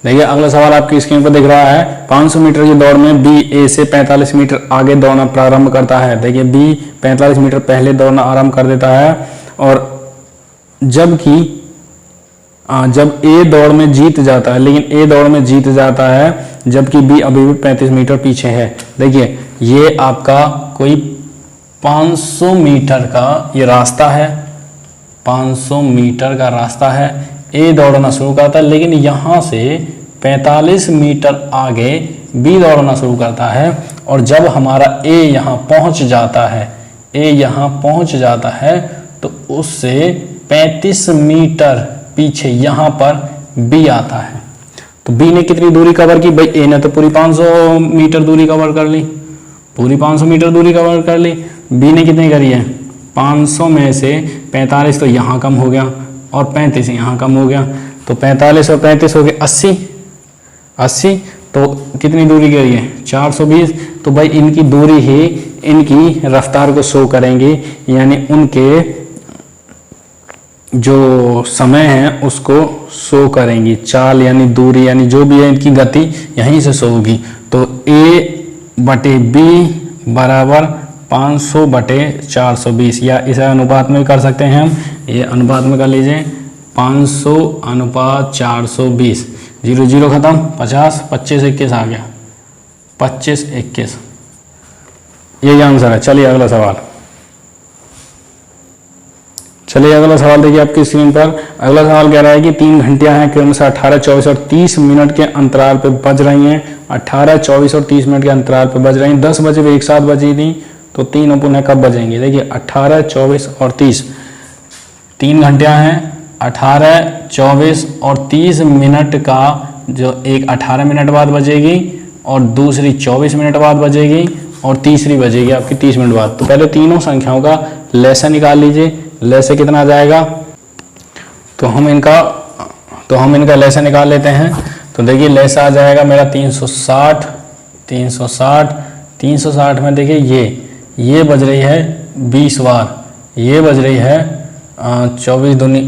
देखिए अगला सवाल आपकी स्क्रीन पर दिख रहा है, 500 मीटर की दौड़ में बी ए से 45 मीटर आगे दौड़ना प्रारंभ करता है। देखिए बी 45 मीटर पहले दौड़ना आरंभ कर देता है और जब ए दौड़ में जीत जाता है, लेकिन ए दौड़ में जीत जाता है जबकि बी अभी भी 35 मीटर पीछे है। देखिए ये आपका कोई 500 मीटर का ये रास्ता है, 500 मीटर का रास्ता है, ए दौड़ना शुरू करता है, लेकिन यहाँ से 45 मीटर आगे बी दौड़ना शुरू करता है और जब हमारा ए यहाँ पहुँच जाता है, ए यहाँ पहुँच जाता है तो उससे 35 मीटर पीछे यहाँ पर बी आता है। तो बी ने कितनी दूरी कवर की, भाई ए ने तो पूरी 500 मीटर दूरी कवर कर ली, पूरी 500 मीटर दूरी कवर कर ली, बी ने कितनी करी है 500 में से 45 तो यहाँ कम हो गया और 35 यहाँ कम हो गया, तो 45 और 35 हो गए 80, तो कितनी दूरी करी है 420। तो भाई इनकी दूरी ही इनकी रफ्तार को शो करेंगी, यानी उनके जो समय है उसको शो करेंगी, चाल यानी दूरी यानी जो भी है इनकी गति यहीं से शो होगी। तो ए बटे बी बराबर 500 बटे 420, या इस अनुपात में कर सकते हैं हम, ये अनुपात में कर लीजिए 500 अनुपात 420, 0 0 खत्म, 50 25 21 आ गया, 25 21, यही आंसर है। चलिए अगला सवाल, चलिए अगला सवाल देखिए आपकी स्क्रीन पर। अगला सवाल कह रहा है कि 3 घंटियां हैं क्रमशः 18 24 और 30 मिनट के अंतराल पे बज रही हैं, 18 24 और 30 मिनट के अंतराल पे बज रही हैं, 10 बजे वे एक साथ बजी थी, तो 3 पुनः कब बजेंगे? देखिए 18 24 और 30, 3 घंटियां हैं, 18 24 और 30 मिनट का जो एक 18 मिनट बाद बजेगी और दूसरी 24 मिनट बाद बजेगी और तीसरी बजेगी आपकी 30 मिनट बाद। तो पहले तीनों संख्याओं का लैसा निकाल लीजिए, लैसे कितना आ जाएगा, तो हम इनका लैसा निकाल लेते हैं। तो देखिए लैसा आ जाएगा मेरा 360 360 360 में देखिए ये बज रही है 20 बार, ये बज रही है 24 दूनी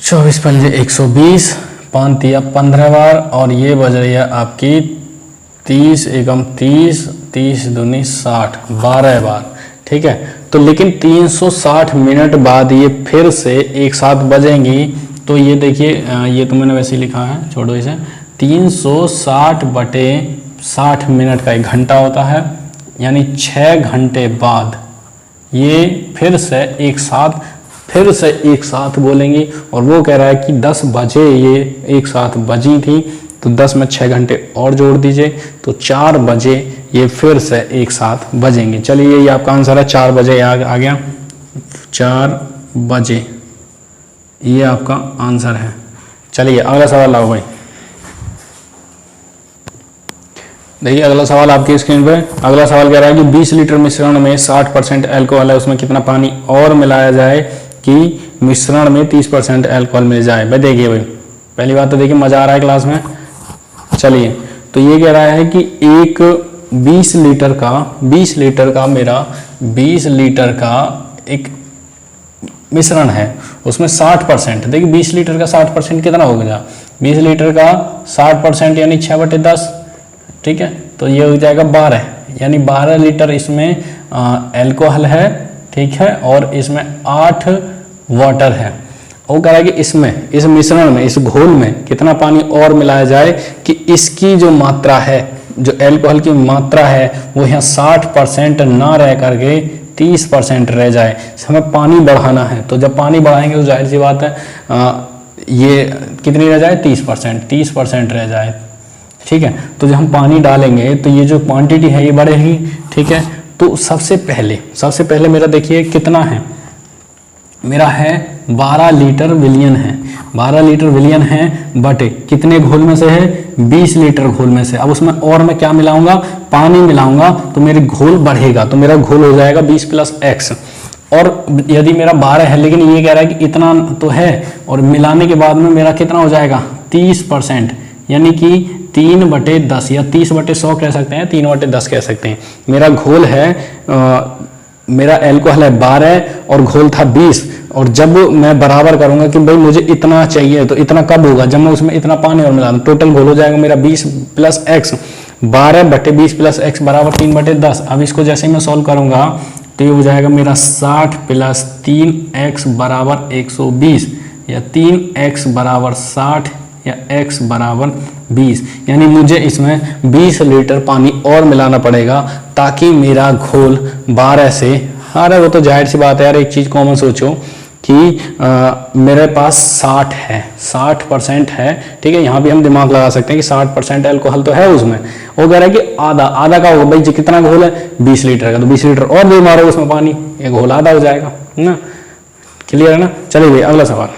24 पंजे 120, 5 तिया 15 बार, और ये बज रही है आपकी 30 एकम 30, 30 दूनी 60, 12 बार। ठीक है, तो लेकिन 360 मिनट बाद ये फिर से एक साथ बजेंगी। तो ये देखिए ये तो मैंने वैसे ही लिखा है, छोड़ो इसे, 360 बटे 60 मिनट का 1 घंटा होता है, यानी 6 घंटे बाद ये फिर से एक साथ बोलेंगी। और वो कह रहा है कि 10 बजे ये एक साथ बजी थी, तो 10 में 6 घंटे और जोड़ दीजिए, तो 4 बजे ये फिर से एक साथ बजेंगे। चलिए ये आपका आंसर है, 4 बजे आ गया, 4 बजे ये आपका आंसर है। चलिए अगला सवाल लाओ भाई। देखिए अगला सवाल आपकी स्क्रीन पे। अगला सवाल कह रहा है कि 20 लीटर मिश्रण में 60% अल्कोहल है, उसमें कितना पानी और मिलाया जाए कि मिश्रण में 30% अल्कोहल मिल जाए। भाई देखिए भाई, पहली बात तो देखिए मजा आ रहा है क्लास में। चलिए तो ये कह रहा है कि एक 20 लीटर का एक मिश्रण है, उसमें 60%, देखिए 20 लीटर का 60% कितना हो गया? 20 लीटर का 60% यानी 6/10, ठीक है, तो ये हो जाएगा 12, यानी 12 लीटर इसमें अल्कोहल है, ठीक है, और इसमें 8 वाटर है। वो कह रहा है कि इसमें, इस मिश्रण में, इस घोल में कितना पानी और मिलाया जाए कि इसकी जो मात्रा है, जो अल्कोहल की मात्रा है, वो यहाँ 60% ना रह करके 30% रह जाए। हमें पानी बढ़ाना है, तो जब पानी बढ़ाएंगे तो जाहिर सी बात है ये कितनी रह जाए? 30% रह जाए। ठीक है, तो जब हम पानी डालेंगे तो ये जो क्वांटिटी है ये बढ़ेगी। ठीक है, तो सबसे पहले मेरा देखिए कितना है, मेरा है 12 लीटर विलियन है, 12 लीटर विलियन है बटे कितने घोल में से है? 20 लीटर घोल में से। अब उसमें और मैं क्या मिलाऊंगा? पानी मिलाऊंगा, तो मेरे घोल बढ़ेगा, तो मेरा घोल हो जाएगा 20 + x। और यदि मेरा 12 है, लेकिन ये कह रहा है कि इतना तो है, और मिलाने के बाद में मेरा कितना हो जाएगा? 30%, यानी कि 3/10 या 30/100 कह सकते हैं, 3/10 कह सकते हैं। मेरा घोल है मेरा अल्कोहल है 12 और घोल था 20, और जब मैं बराबर करूंगा कि भाई मुझे इतना चाहिए, तो इतना कब होगा? जब मैं उसमें इतना पानी और मिला दूं। टोटल घोल हो जाएगा मेरा 20 + x, 12/20 + x बराबर 3/10। अब इसको जैसे ही मैं सॉल्व करूंगा तो ये हो जाएगा मेरा 60 + 3x बराबर 120, या 3x बराबर 60 या x बराबर 20, यानी मुझे इसमें 20 लीटर पानी और मिलाना पड़ेगा ताकि मेरा घोल 12 से, अरे वो तो जाहिर सी बात है यार, एक चीज़ कॉमन सोचो कि मेरे पास 60% है। ठीक है, यहाँ भी हम दिमाग लगा सकते हैं कि 60% अल्कोहल तो है उसमें। वो कह रहा है कि आधा का होगा भाई, कितना घोल है? 20 लीटर का, तो 20 लीटर और दे मारो उसमें पानी, ये घोल आधा हो जाएगा ना। क्लियर है ना? चलिए भाई अगला सवाल।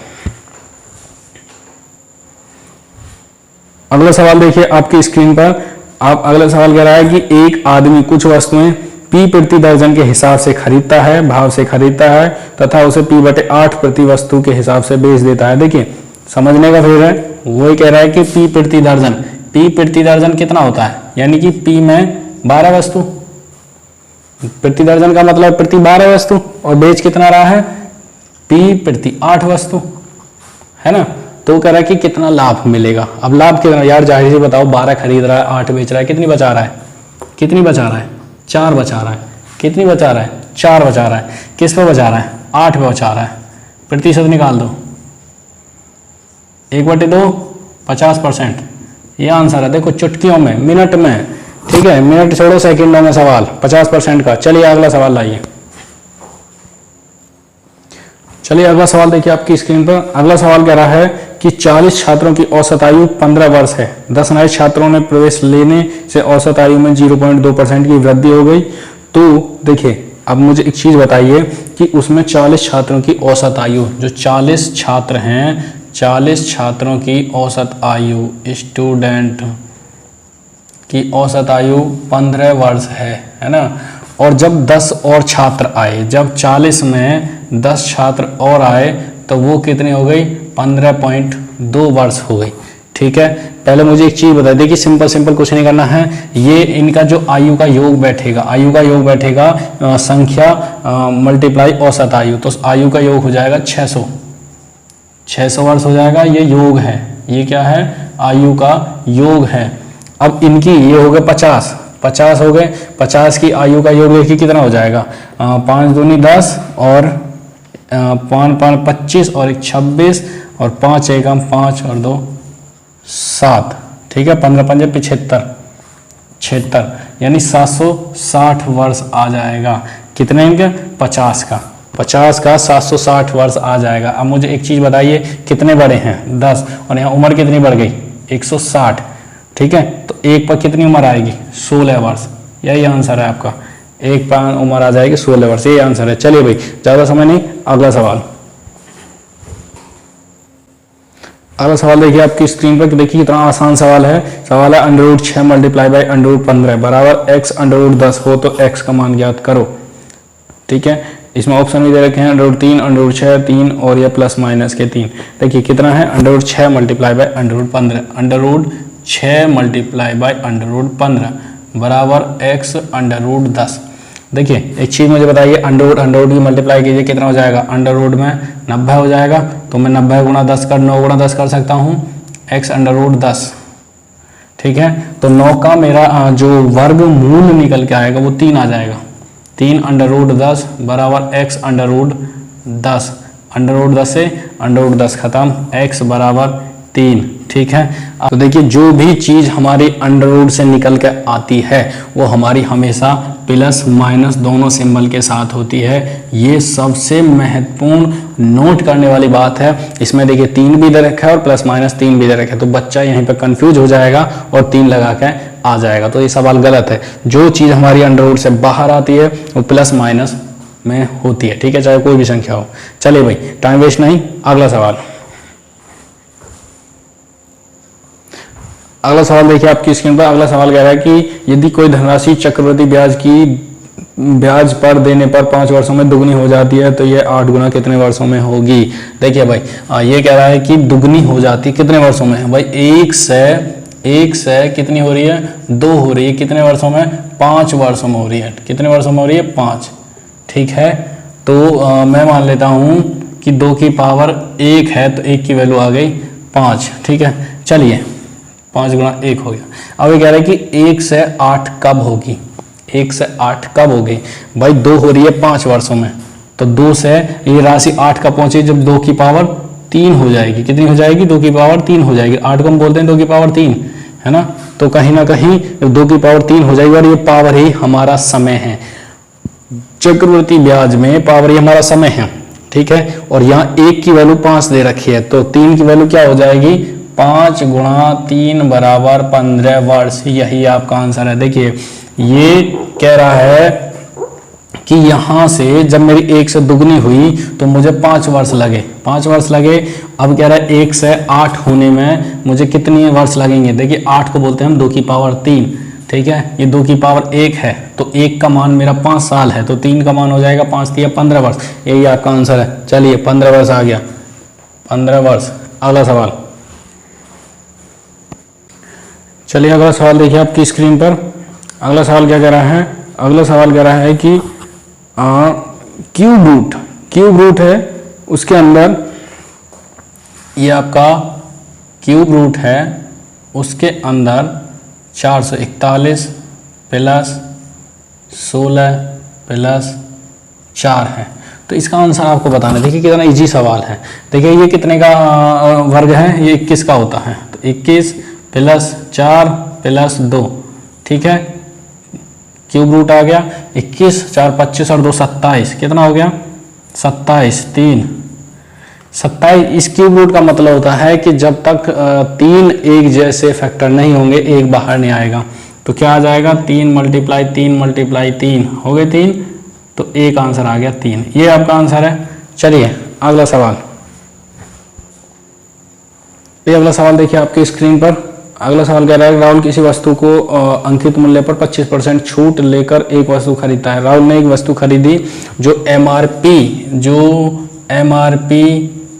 अगला सवाल देखिए आपकी स्क्रीन पर। आप अगला सवाल कह रहा है कि एक आदमी कुछ वस्तुएं P प्रति दर्जन के हिसाब से खरीदता है, भाव से खरीदता है, तथा उसे P/8 प्रति वस्तु के हिसाब से बेच देता है। देखिए समझने का फिर है, वही कह रहा है कि P प्रति दर्जन कितना होता है? यानी कि P में 12 वस्तु, प्रति दर्जन का मतलब प्रति 12 वस्तु, और बेच कितना रहा है? P प्रति 8 वस्तु, है ना। तो कह रहा है कि कितना लाभ मिलेगा। अब लाभ कितना यार, जाहिर से बताओ, 12 खरीद रहा है, 8 बेच रहा है, कितनी बचा रहा है, कितनी बचा रहा है, 4 बचा रहा है, कितनी बचा रहा है, 4 बचा रहा है, किस पे बचा रहा है, 8 पे बचा रहा है। प्रतिशत निकाल दो, 1/2 50%, ये आंसर है। देखो चुटकियों में, मिनट में, ठीक है, मिनट छोड़ो सेकंडों में सवाल 50% का। चलिए अगला सवाल लाइए, चलिए अगला सवाल देखिए आपकी स्क्रीन पर। अगला सवाल कह रहा है कि 40 छात्रों की औसत आयु 15 वर्ष है। 10 नए छात्रों ने प्रवेश लेने से औसत आयु में 0.2% की वृद्धि हो गई। तो देखिए अब मुझे एक चीज बताइए कि उसमें 40 छात्रों की औसत आयु, जो 40 छात्र हैं, 40 छात्रों की औसत आयु, स्टूडेंट की औसत आयु 15 वर्ष है ना। और जब 10 और छात्र आए, जब 40 में 10 छात्र और आए तो वो कितनी हो गई, 15.2 वर्ष हो गई। ठीक है, पहले मुझे एक चीज बता दी कि सिंपल कुछ नहीं करना है, ये इनका जो आयु का योग बैठेगा, आयु का योग बैठेगा संख्या मल्टीप्लाई औसत आयु, तो आयु का योग हो जाएगा 600 वर्ष हो जाएगा। ये योग है, ये क्या है, आयु का योग है। अब इनकी ये हो गए 50 हो गए, 50 की आयु का योग देखिए कितना हो जाएगा, 5 दूनी 10 और 5 5 25 और 1 26 और 5 एकम 5 और 2 7, ठीक है, 15 पंजे 76, यानी 760 वर्ष आ जाएगा। कितने इनके, 50 का 760 वर्ष आ जाएगा। अब मुझे एक चीज बताइए, कितने बड़े हैं, 10, और यहाँ उम्र कितनी बढ़ गई, 160, ठीक है, तो एक पर कितनी उम्र आएगी, 16 वर्ष। यही आंसर है आपका, एक पर उम्र आ जाएगी 16 वर्ष, यही आंसर है। चलिए भाई ज्यादा समय नहीं, अगला सवाल देखिए आपकी स्क्रीन पर। देखिए कितना आसान सवाल है। सवाल है √6 मल्टीप्लाई बाई √15 बराबर x √10 हो तो x का मान ज्ञात करो। ठीक है, इसमें ऑप्शन भी दे रखे हैं √3 √6 3 और ये प्लस माइनस के 3। देखिए कितना है, √6 मल्टीप्लाई बाई √15, √6 मल्टीप्लाई बाई √15 बराबर x √10। देखिए एक चीज मुझे बताइए, अंडर की मल्टीप्लाई कीजिए, कितना हो जाएगा, अंडर में 90 हो जाएगा, तो मैं 90 गुणा 10 कर 9 गुणा 10 कर सकता हूँ, x √10। ठीक है, तो 9 का मेरा जो वर्ग मूल निकल के आएगा वो 3 आ जाएगा, 3 √10 बराबर x √10, √10 से √10 खत्म, x बराबर 3। ठीक है, तो देखिए जो भी चीज हमारी अंडर से निकल के आती है वो हमारी हमेशा प्लस माइनस दोनों सिंबल के साथ होती है। ये सबसे महत्वपूर्ण नोट करने वाली बात है। इसमें देखिए 3 भी दे रखा है और प्लस माइनस 3 भी दे रखा है, तो बच्चा यहीं पे कंफ्यूज हो जाएगा और 3 लगा के आ जाएगा, तो ये सवाल गलत है। जो चीज हमारी अंडर से बाहर आती है वो प्लस माइनस में होती है। ठीक है, चाहे कोई भी संख्या हो। चलिए भाई टाइम वेस्ट नहीं, अगला सवाल देखिए आपकी स्क्रीन पर। अगला सवाल कह रहा है कि यदि कोई धनराशि चक्रवृद्धि ब्याज पर देने पर 5 वर्षों में दुगनी हो जाती है तो यह 8 गुना कितने वर्षों में होगी। देखिए भाई ये कह रहा है कि दुगनी हो जाती है कितने वर्षों में, भाई 1 से कितनी हो रही है, 2 हो रही है, कितने वर्षों में, 5 वर्षों में हो रही है। कितने वर्षों में हो रही है, 5। ठीक है, तो मैं मान लेता हूं कि 2 की पावर 1 है तो 1 की वैल्यू आ गई 5। ठीक है, चलिए 5 गुणा 1 हो गया। अब ये कह रहा है कि 1 से 8 कब होगी, 1 से 8 कब होगी, भाई 2 हो रही है 5 वर्षों में, तो 2 से ये राशि 8 का पहुंचे जब 2 की पावर 3 हो जाएगी। कितनी हो जाएगी, 2 की पावर 3 हो जाएगी। 8 को हम बोलते हैं 2 की पावर 3, है ना, तो कहीं ना कहीं 2 की पावर 3 हो जाएगी और ये पावर ही हमारा समय है। चक्रवृद्धि ब्याज में पावर ही हमारा समय है। ठीक है, और यहाँ 1 की वैल्यू 5 दे रखी है, तो 3 की वैल्यू क्या हो जाएगी, 5 गुणा 3 बराबर 15 वर्ष। यही आपका आंसर है। देखिए ये कह रहा है कि यहां से जब मेरी 1 से दुगनी हुई तो मुझे 5 वर्ष लगे, 5 वर्ष लगे। अब कह रहा है 1 से 8 होने में मुझे कितने वर्ष लगेंगे। देखिए 8 को बोलते हैं हम 2 की पावर 3। ठीक है, ये 2 की पावर 1 है तो 1 का मान मेरा 5 साल है, तो 3 का मान हो जाएगा 5 या 15 वर्ष। यही आपका आंसर है। चलिए 15 वर्ष आ गया, 15 वर्ष। अगला सवाल, चलिए अगला सवाल देखिए आपकी स्क्रीन पर। अगला सवाल क्या कह रहा है, अगला सवाल कह रहा है कि क्यूब रूट है, उसके अंदर ये आपका क्यूब रूट है उसके अंदर 441 प्लस 16 प्लस 4 है। तो इसका आंसर आपको बताना है। देखिए कितना इजी सवाल है। देखिए ये कितने का वर्ग है, ये 21 का होता है। तो 21 प्लस 4 प्लस 2, ठीक है, क्यूब रूट आ गया। 21 4 25 और 2 27, कितना हो गया 27 3 27। इस क्यूब रूट का मतलब होता है कि जब तक 3 एक जैसे फैक्टर नहीं होंगे, एक बाहर नहीं आएगा। तो क्या आ जाएगा 3 मल्टीप्लाई 3 मल्टीप्लाई 3 हो गए 3, तो एक आंसर आ गया 3। ये आपका आंसर है। चलिए अगला सवाल, ये अगला सवाल देखिए आपकी स्क्रीन पर। अगला सवाल कह रहा है राहुल किसी वस्तु को अंकित मूल्य पर 25% छूट लेकर एक वस्तु खरीदता है। राहुल ने एक वस्तु खरीदी जो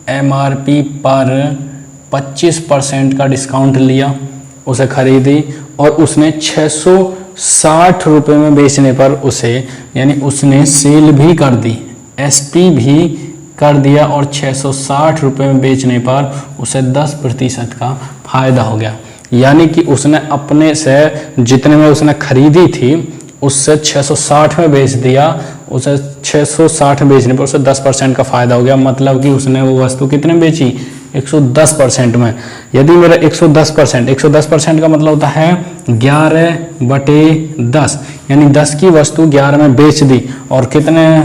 एमआरपी पर 25% का डिस्काउंट लिया, उसे खरीदी और उसने 660 रुपये में बेचने पर उसे, यानी उसने सेल भी कर दी, एसपी भी कर दिया और 660 रुपये में बेचने पर उसे 10% का फायदा हो गया। यानी कि उसने अपने से जितने में उसने खरीदी थी उससे 660 में बेच दिया, उसे 660 में बेचने पर उसे 10% का फायदा हो गया। मतलब कि उसने वो वस्तु कितने में बेची 110% में। यदि मेरा 110% का मतलब होता है 11/10, यानी 10 की वस्तु 11 में बेच दी और कितने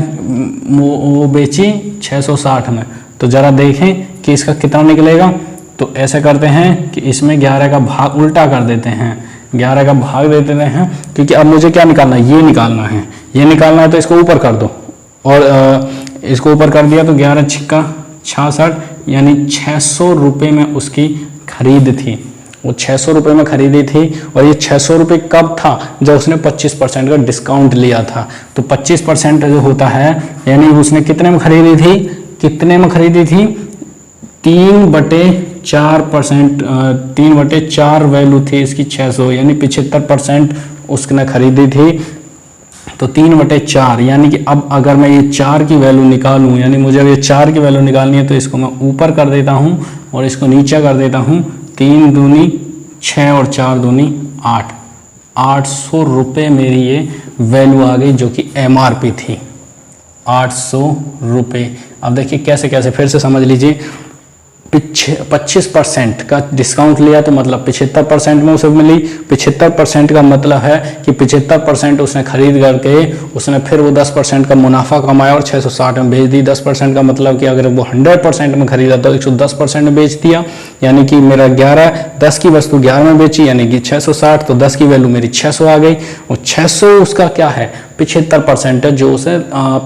वो बेची 660 में। तो जरा देखें कि इसका कितना निकलेगा। तो ऐसे करते हैं कि इसमें 11 का भाग उल्टा कर देते हैं, 11 का भाग दे देते हैं, क्योंकि अब मुझे क्या निकालना है, ये निकालना है, ये निकालना है। तो इसको ऊपर कर दो और इसको ऊपर कर दिया तो 11 छिक्का 66, यानी 600 रुपये में उसकी खरीद थी। वो 600 रुपये में खरीदी थी और ये 600 रुपये कब था, जब उसने 25% का डिस्काउंट लिया था। तो 25% जो होता है, यानी उसने कितने में खरीदी थी, 3/4%, 3/4 वैल्यू थी इसकी 600, यानी 75% उसने खरीदी थी। तो 3/4, यानी कि अब अगर मैं ये 4 की वैल्यू निकालूं, यानी मुझे अब ये 4 की वैल्यू निकालनी है, तो इसको मैं ऊपर कर देता हूं और इसको नीचे कर देता हूं। 3 दूनी 6 और 4 दूनी 8, 800 रुपये मेरी ये वैल्यू आ गई, जो कि एमआरपी थी 800 रुपये। अब देखिए कैसे कैसे, फिर से समझ लीजिए। 25% का डिस्काउंट लिया तो मतलब 75% में उसे मिली। 75% का मतलब है कि 75% उसने खरीद करके उसने फिर वो 10% का मुनाफा कमाया और 660 में बेच दी। 10% का मतलब कि अगर वो 100% में खरीदा तो 110% में बेच दिया, यानी कि मेरा 10 की वस्तु 11 में बेची, यानी कि 660, तो 10 की वैल्यू मेरी 600 आ गई। और 600 उसका क्या है, 75% है, जो उसे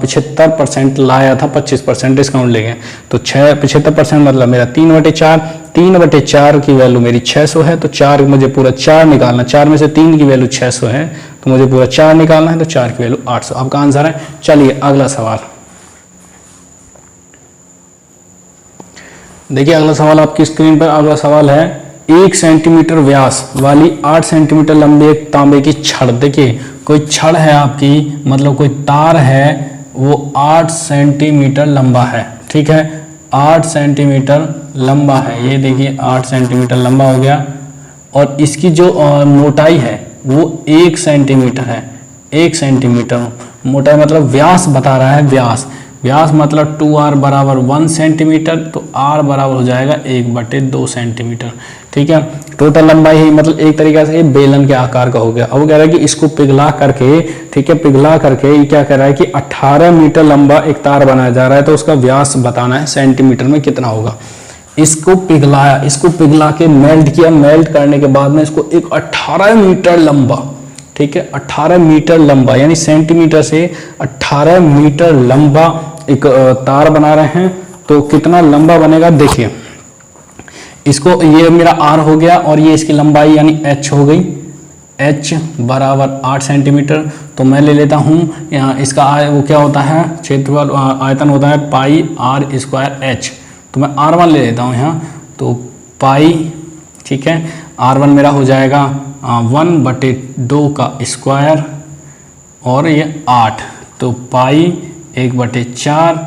75% लाया था 25% डिस्काउंट लेके। तो 75% मतलब मेरा 3/4, 3/4 की वैल्यू मेरी 600 है। तो 4 मुझे पूरा 4 निकालना, 4 में से 3 की वैल्यू 600 है, तो मुझे पूरा 4 निकालना है। तो 4 की वैल्यू 800 आपका आंसर है। चलिए अगला सवाल देखिए। अगला सवाल आपकी स्क्रीन पर, अगला सवाल है 1 सेंटीमीटर व्यास वाली 8 सेंटीमीटर लंबी एक तांबे की छड़। देखिए कोई छड़ है आपकी, मतलब कोई तार है, वो 8 सेंटीमीटर लंबा है, ठीक है, 8 सेंटीमीटर लंबा है। ये देखिए 8 सेंटीमीटर लंबा हो गया और इसकी जो मोटाई है वो 1 सेंटीमीटर है। 1 सेंटीमीटर मोटाई मतलब व्यास बता रहा है, व्यास मतलब 2r बराबर 1 सेंटीमीटर, तो r बराबर हो जाएगा 1/2 सेंटीमीटर, ठीक है। टोटल लंबाई ही मतलब एक तरीके से बेलन के आकार का हो गया। अब वो कह रहा है कि इसको पिघला करके, ठीक है, पिघला करके ये क्या कह रहा है कि 18 मीटर लंबा एक तार बनाया जा रहा है, तो उसका व्यास बताना है सेंटीमीटर में कितना होगा। इसको पिघलाया, इसको पिघला के मेल्ट किया, मेल्ट करने के बाद में इसको एक 18 मीटर लंबा, ठीक है, 18 मीटर लंबा, यानी सेंटीमीटर से 18 मीटर लंबा एक तार बना रहे हैं। तो कितना लंबा बनेगा देखिए, इसको ये मेरा r हो गया और ये इसकी लंबाई यानी h हो गई, h बराबर 8 सेंटीमीटर। तो मैं ले लेता हूँ यहाँ इसका वो क्या होता है, क्षेत्रफल आयतन होता है पाई r² h। तो मैं r1 ले लेता हूँ यहाँ, तो पाई, ठीक है, r1 मेरा हो जाएगा 1/2 का स्क्वायर और ये 8, तो पाई 1/4,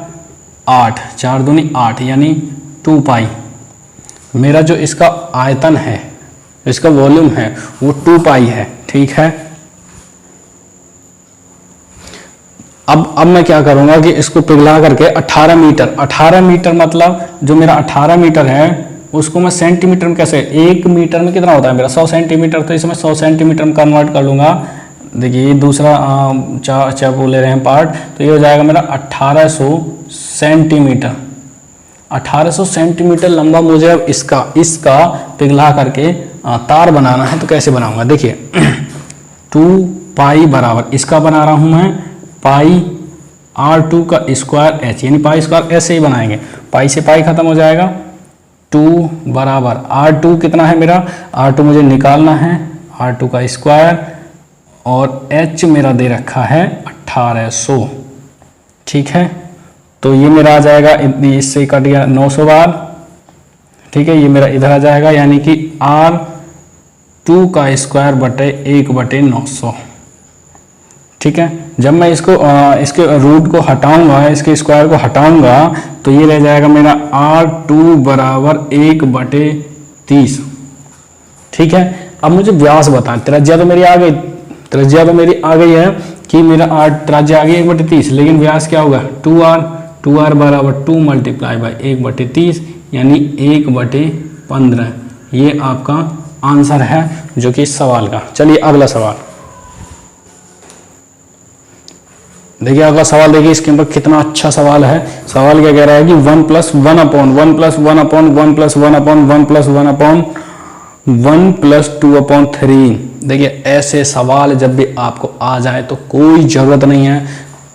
8, 4 दूनी 8, यानी 2 पाई। मेरा जो इसका आयतन है, इसका वॉल्यूम है वो 2 पाई है, ठीक है। अब मैं क्या करूंगा कि इसको पिघला करके 18 मीटर मतलब जो मेरा 18 मीटर है उसको मैं सेंटीमीटर में कैसे, 1 मीटर में कितना होता है मेरा 100 सेंटीमीटर, तो इसमें 100 सेंटीमीटर में कन्वर्ट कर लूंगा। देखिए ये दूसरा चार बोले रहे हैं पार्ट, तो ये हो जाएगा मेरा 1800 सेंटीमीटर। 1800 सेंटीमीटर लंबा मुझे अब इसका पिघला करके तार बनाना है। तो कैसे बनाऊंगा, देखिए 2 पाई बराबर इसका बना रहा हूं मैं पाई R2 का स्क्वायर H, यानी पाई स्क्वायर ऐसे ही बनाएंगे, पाई से पाई खत्म हो जाएगा। 2 बराबर R2 कितना है मेरा, R2 मुझे निकालना है, R2 का स्क्वायर, और H मेरा दे रखा है 1800, ठीक है। तो ये मेरा आ जाएगा, इससे कट गया 900 बार, ठीक है। ये मेरा इधर आ जाएगा, यानी कि R2 का स्क्वायर बटे 1/900, ठीक है। जब मैं इसके रूट को हटाऊंगा, इसके स्क्वायर को हटाऊंगा, तो ये रह जाएगा मेरा R2 बराबर 1/30, ठीक है। अब मुझे व्यास बताएं, त्रिज्या तो मेरी आ गई, है कि मेरा त्रिज्या आ गई 1/30, लेकिन व्यास क्या होगा 2R बराबर 2 मल्टीप्लाई बाई 1/30, यानी 1/15। ये आपका आंसर है जो कि इस सवाल का। चलिए अगला सवाल देखिए, अगला सवाल देखिए, इसके ऊपर कितना अच्छा सवाल है। सवाल क्या कह रहा है कि 1 + 1 upon 1 + 1 upon 1 + 1 upon 1 + 1 upon 1 + 2 upon 3। देखिए ऐसे सवाल जब भी आपको आ जाए तो कोई ज़रूरत नहीं है,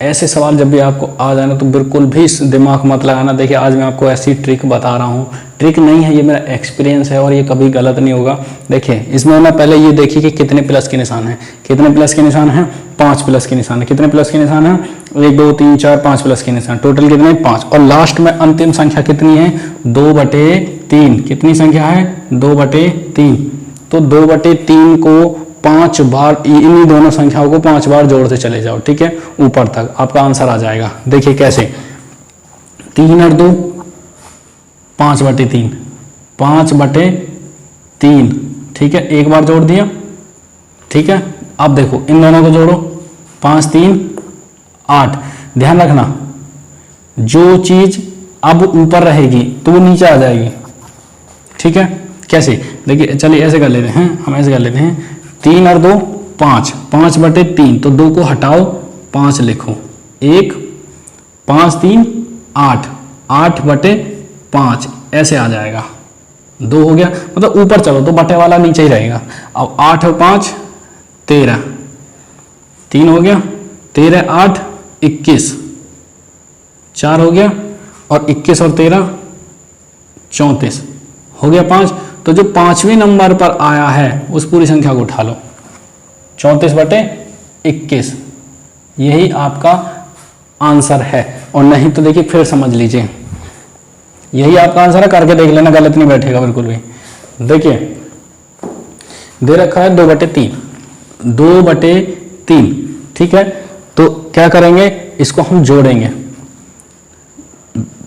ऐसे सवाल जब भी आपको आ जाए ना तो बिल्कुल भी दिमाग मत लगाना। देखिए आज मैं आपको ऐसी ट्रिक बता रहा हूँ, ट्रिक नहीं है, ये मेरा एक्सपीरियंस है और ये कभी गलत नहीं होगा। देखिए इसमें ना पहले ये देखिए कि कितने प्लस के निशान हैं, कितने प्लस के निशान हैं, 5 प्लस के निशान है। कितने प्लस के निशान हैं, 1 2 3 4 5 प्लस के निशान, टोटल कितने 5। और लास्ट में अंतिम संख्या कितनी है 2/3। कितनी संख्या है 2/3। तो 2/3 को 5 बार, इन्हीं दोनों संख्याओं को 5 बार जोड़ते चले जाओ, ठीक है, ऊपर तक आपका आंसर आ जाएगा। देखिए कैसे, 3 और 2 5/3, 5/3, ठीक है, एक बार जोड़ दिया, ठीक है। अब देखो इन दोनों को जोड़ो, 5 3 8। ध्यान रखना जो चीज अब ऊपर रहेगी तो वो नीचे आ जाएगी, ठीक है। कैसे, देखिए चलिए ऐसे कर लेते हैं, हम ऐसे कर लेते हैं, 3 और 2 5, 5/3, तो 2 को हटाओ, 5 लिखो, 1 5 3 8, 8/5 ऐसे आ जाएगा, 2 हो गया। मतलब ऊपर चलो तो बटे वाला नीचे ही रहेगा। अब 8 और 5 13, 3 हो गया, 13 8 21, 4 हो गया, और 21 और 13 34 हो गया 5। तो जो 5वें नंबर पर आया है उस पूरी संख्या को उठा लो, 34/21, यही आपका आंसर है। और नहीं तो देखिए फिर समझ लीजिए, यही आपका आंसर है, करके देख लेना, गलत नहीं बैठेगा बिल्कुल भी। देखिए दे रखा है 2/3, 2/3, ठीक है। तो क्या करेंगे, इसको हम जोड़ेंगे,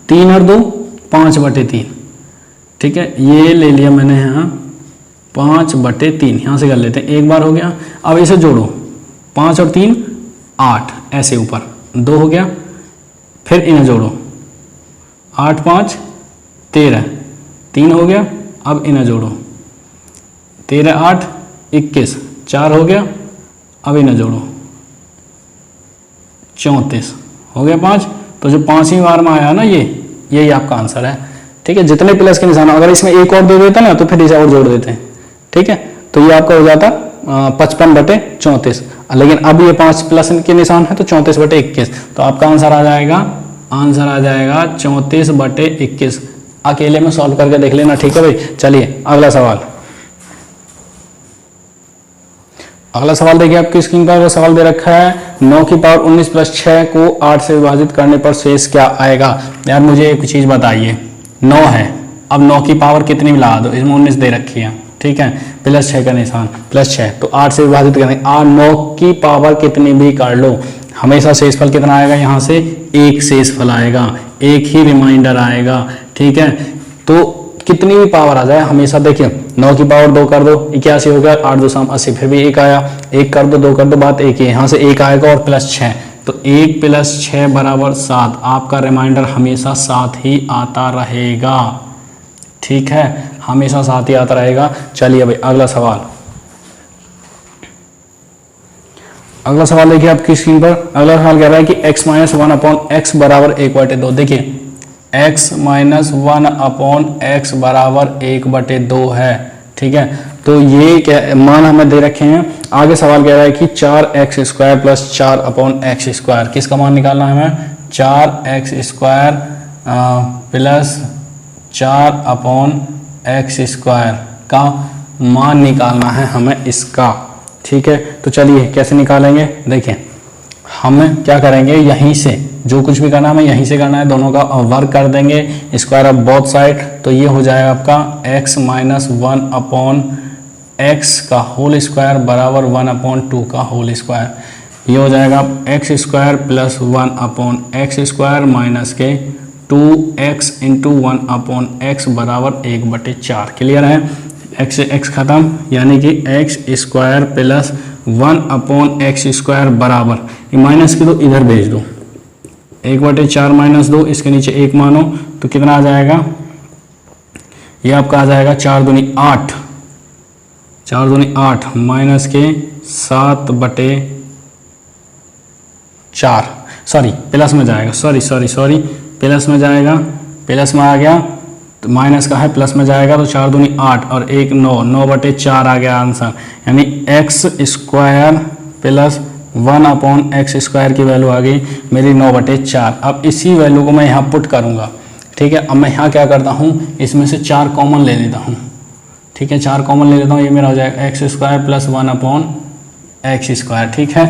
3 और 2 5/3, ठीक है। ये ले लिया मैंने यहाँ 5/3, यहाँ से कर लेते हैं, एक बार हो गया। अब इसे जोड़ो, 5 और 3 8, ऐसे ऊपर 2 हो गया, फिर इन्हें जोड़ो, 8 5 13, 3 हो गया। अब इन्हें जोड़ो, 13 8 21, 4 हो गया। अब इन्हें जोड़ो, 34 हो गया 5। तो जो 5वीं बार में आया ना यही आपका आंसर है, ठीक है। जितने प्लस के निशान, अगर इसमें एक और दे देता ना तो फिर इसे और जोड़ देते हैं, ठीक है। तो ये आपका हो जाता 55/34, लेकिन अब ये 5 प्लस के निशान है तो 34/21। तो आपका आंसर आ जाएगा 34/21। अकेले में सॉल्व करके देख लेना, ठीक है भाई। चलिए अगला सवाल, अगला सवाल देखिए आपकी स्क्रीन पर सवाल दे रखा है, 9 की पावर 19 + 6 को 8 से विभाजित करने पर शेष क्या आएगा। यार मुझे एक चीज बताइए, 9 है, अब 9 की पावर कितनी मिला दो, इसमें 19 दे रखी है, ठीक है, +6 का निशान, +6, तो 8 से विभाजित करेंगे। 9 की पावर कितनी भी कर लो, हमेशा शेषफल कितना आएगा, यहाँ से एक शेषफल आएगा, एक ही रिमाइंडर आएगा, ठीक है। तो कितनी भी पावर आ जाए हमेशा देखिए 9 की पावर 2 कर दो 81 हो गया, 8 2 80, फिर भी 1 आया, 1 कर दो 2 कर दो, बात एक ही है, यहाँ से 1 आएगा और प्लस 6, तो 1 + 6 = 7। आपका रिमाइंडर हमेशा 7 ही आता रहेगा, ठीक है, हमेशा 7 ही आता रहेगा। चलिए भाई अगला सवाल, अगला सवाल देखिए आपकी स्क्रीन पर। अगला सवाल कह रहा है कि x - 1/x = 1/2। देखिए x - 1/x = 1/2 है, ठीक है। तो ये क्या मान हमें दे रखे हैं। आगे सवाल कह रहा है कि 4x² + 4/x², किसका मान निकालना है हमें? 4x² + 4/x² का मान निकालना है हमें इसका, ठीक है। तो चलिए कैसे निकालेंगे, देखिए हम क्या करेंगे, यहीं से जो कुछ भी करना है हमें यहीं से करना है, दोनों का वर्क कर देंगे, स्क्वायर ऑफ बोथ साइड, तो ये हो जाएगा आपका x - 1/x का होल स्क्वायर बराबर 1/2 का होल स्क्वायर। ये हो जाएगा x² + 1/x² माइनस के 2x × 1/x बराबर 1/4। क्लियर है, x से x खत्म, यानी कि x² + 1/x² बराबर, ये माइनस की तो इधर भेज दो, 1/4 - 2, इसके नीचे 1 मानो, तो कितना आ जाएगा, ये आपका आ जाएगा 4 दूनी 8, 4 दूनी 8 माइनस के 7/4, सॉरी प्लस में जाएगा, सॉरी प्लस में जाएगा, प्लस में आ गया, तो माइनस का है प्लस में जाएगा, तो 4 दूनी 8 और 1 9, 9/4 आ गया आंसर, यानी x² + 1/x² की वैल्यू आ गई मेरी 9/4। अब इसी वैल्यू को मैं यहाँ पुट करूँगा, ठीक है। अब मैं यहाँ क्या करता हूँ, इसमें से 4 कॉमन ले लेता हूँ, ठीक है, 4 कॉमन ले लेता हूँ, ये मेरा हो जाएगा x² + 1/x², ठीक है।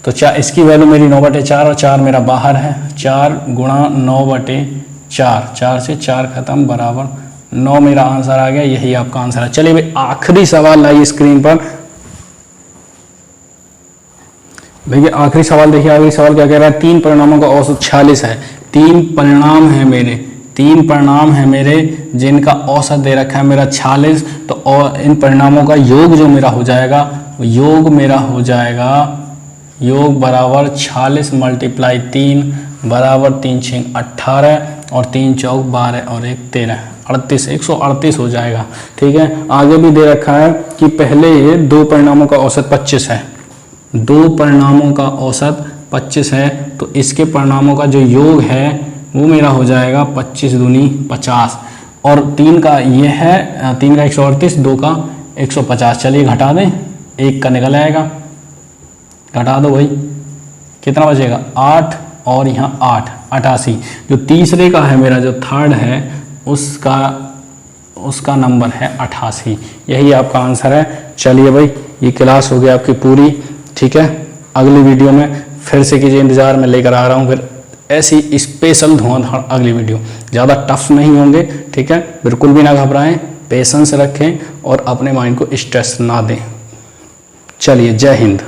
तो इसकी वैल्यू मेरी 9/4 और 4 मेरा बाहर है, 4 × 9/4, 4 से 4 खत्म बराबर 9 मेरा आंसर आ गया, यही आपका आंसर है। चलिए भाई आखिरी सवाल लाइए स्क्रीन पर, भैया आखिरी सवाल देखिए। आखिरी सवाल क्या कह रहा है, 3 परिणामों का औसत 46 है। 3 परिणाम है मेरे, 3 परिणाम है मेरे जिनका औसत दे रखा है मेरा 46, तो और इन परिणामों का योग जो मेरा हो जाएगा, योग मेरा हो जाएगा, योग बराबर 46 × 3 बराबर 3 × 6 = 18 और 3 × 4 = 12 और 1 = 13, 38, 138 हो जाएगा, ठीक है। आगे भी दे रखा है कि पहले 2 परिणामों का औसत 25 है, 2 परिणामों का औसत 25 है, तो इसके परिणामों का जो योग है वो मेरा हो जाएगा 25 दूनी 50, और 3 का ये है, 3 का 138, 2 का 150। चलिए घटा दें, 1 का निकल आएगा, घटा दो भाई, कितना बचेगा 8 और यहाँ 8, 88। जो तीसरे का है मेरा, जो थर्ड है उसका नंबर है 88, यही आपका आंसर है। चलिए भाई ये क्लास हो गई आपकी पूरी, ठीक है। अगली वीडियो में फिर से कीजिए इंतज़ार, मैं लेकर आ रहा हूँ फिर ऐसी स्पेशल धुआंधार अगली वीडियो, ज़्यादा टफ नहीं होंगे, ठीक है। बिल्कुल भी ना घबराएं, पेशेंस रखें और अपने माइंड को स्ट्रेस ना दें। चलिए जय हिंद।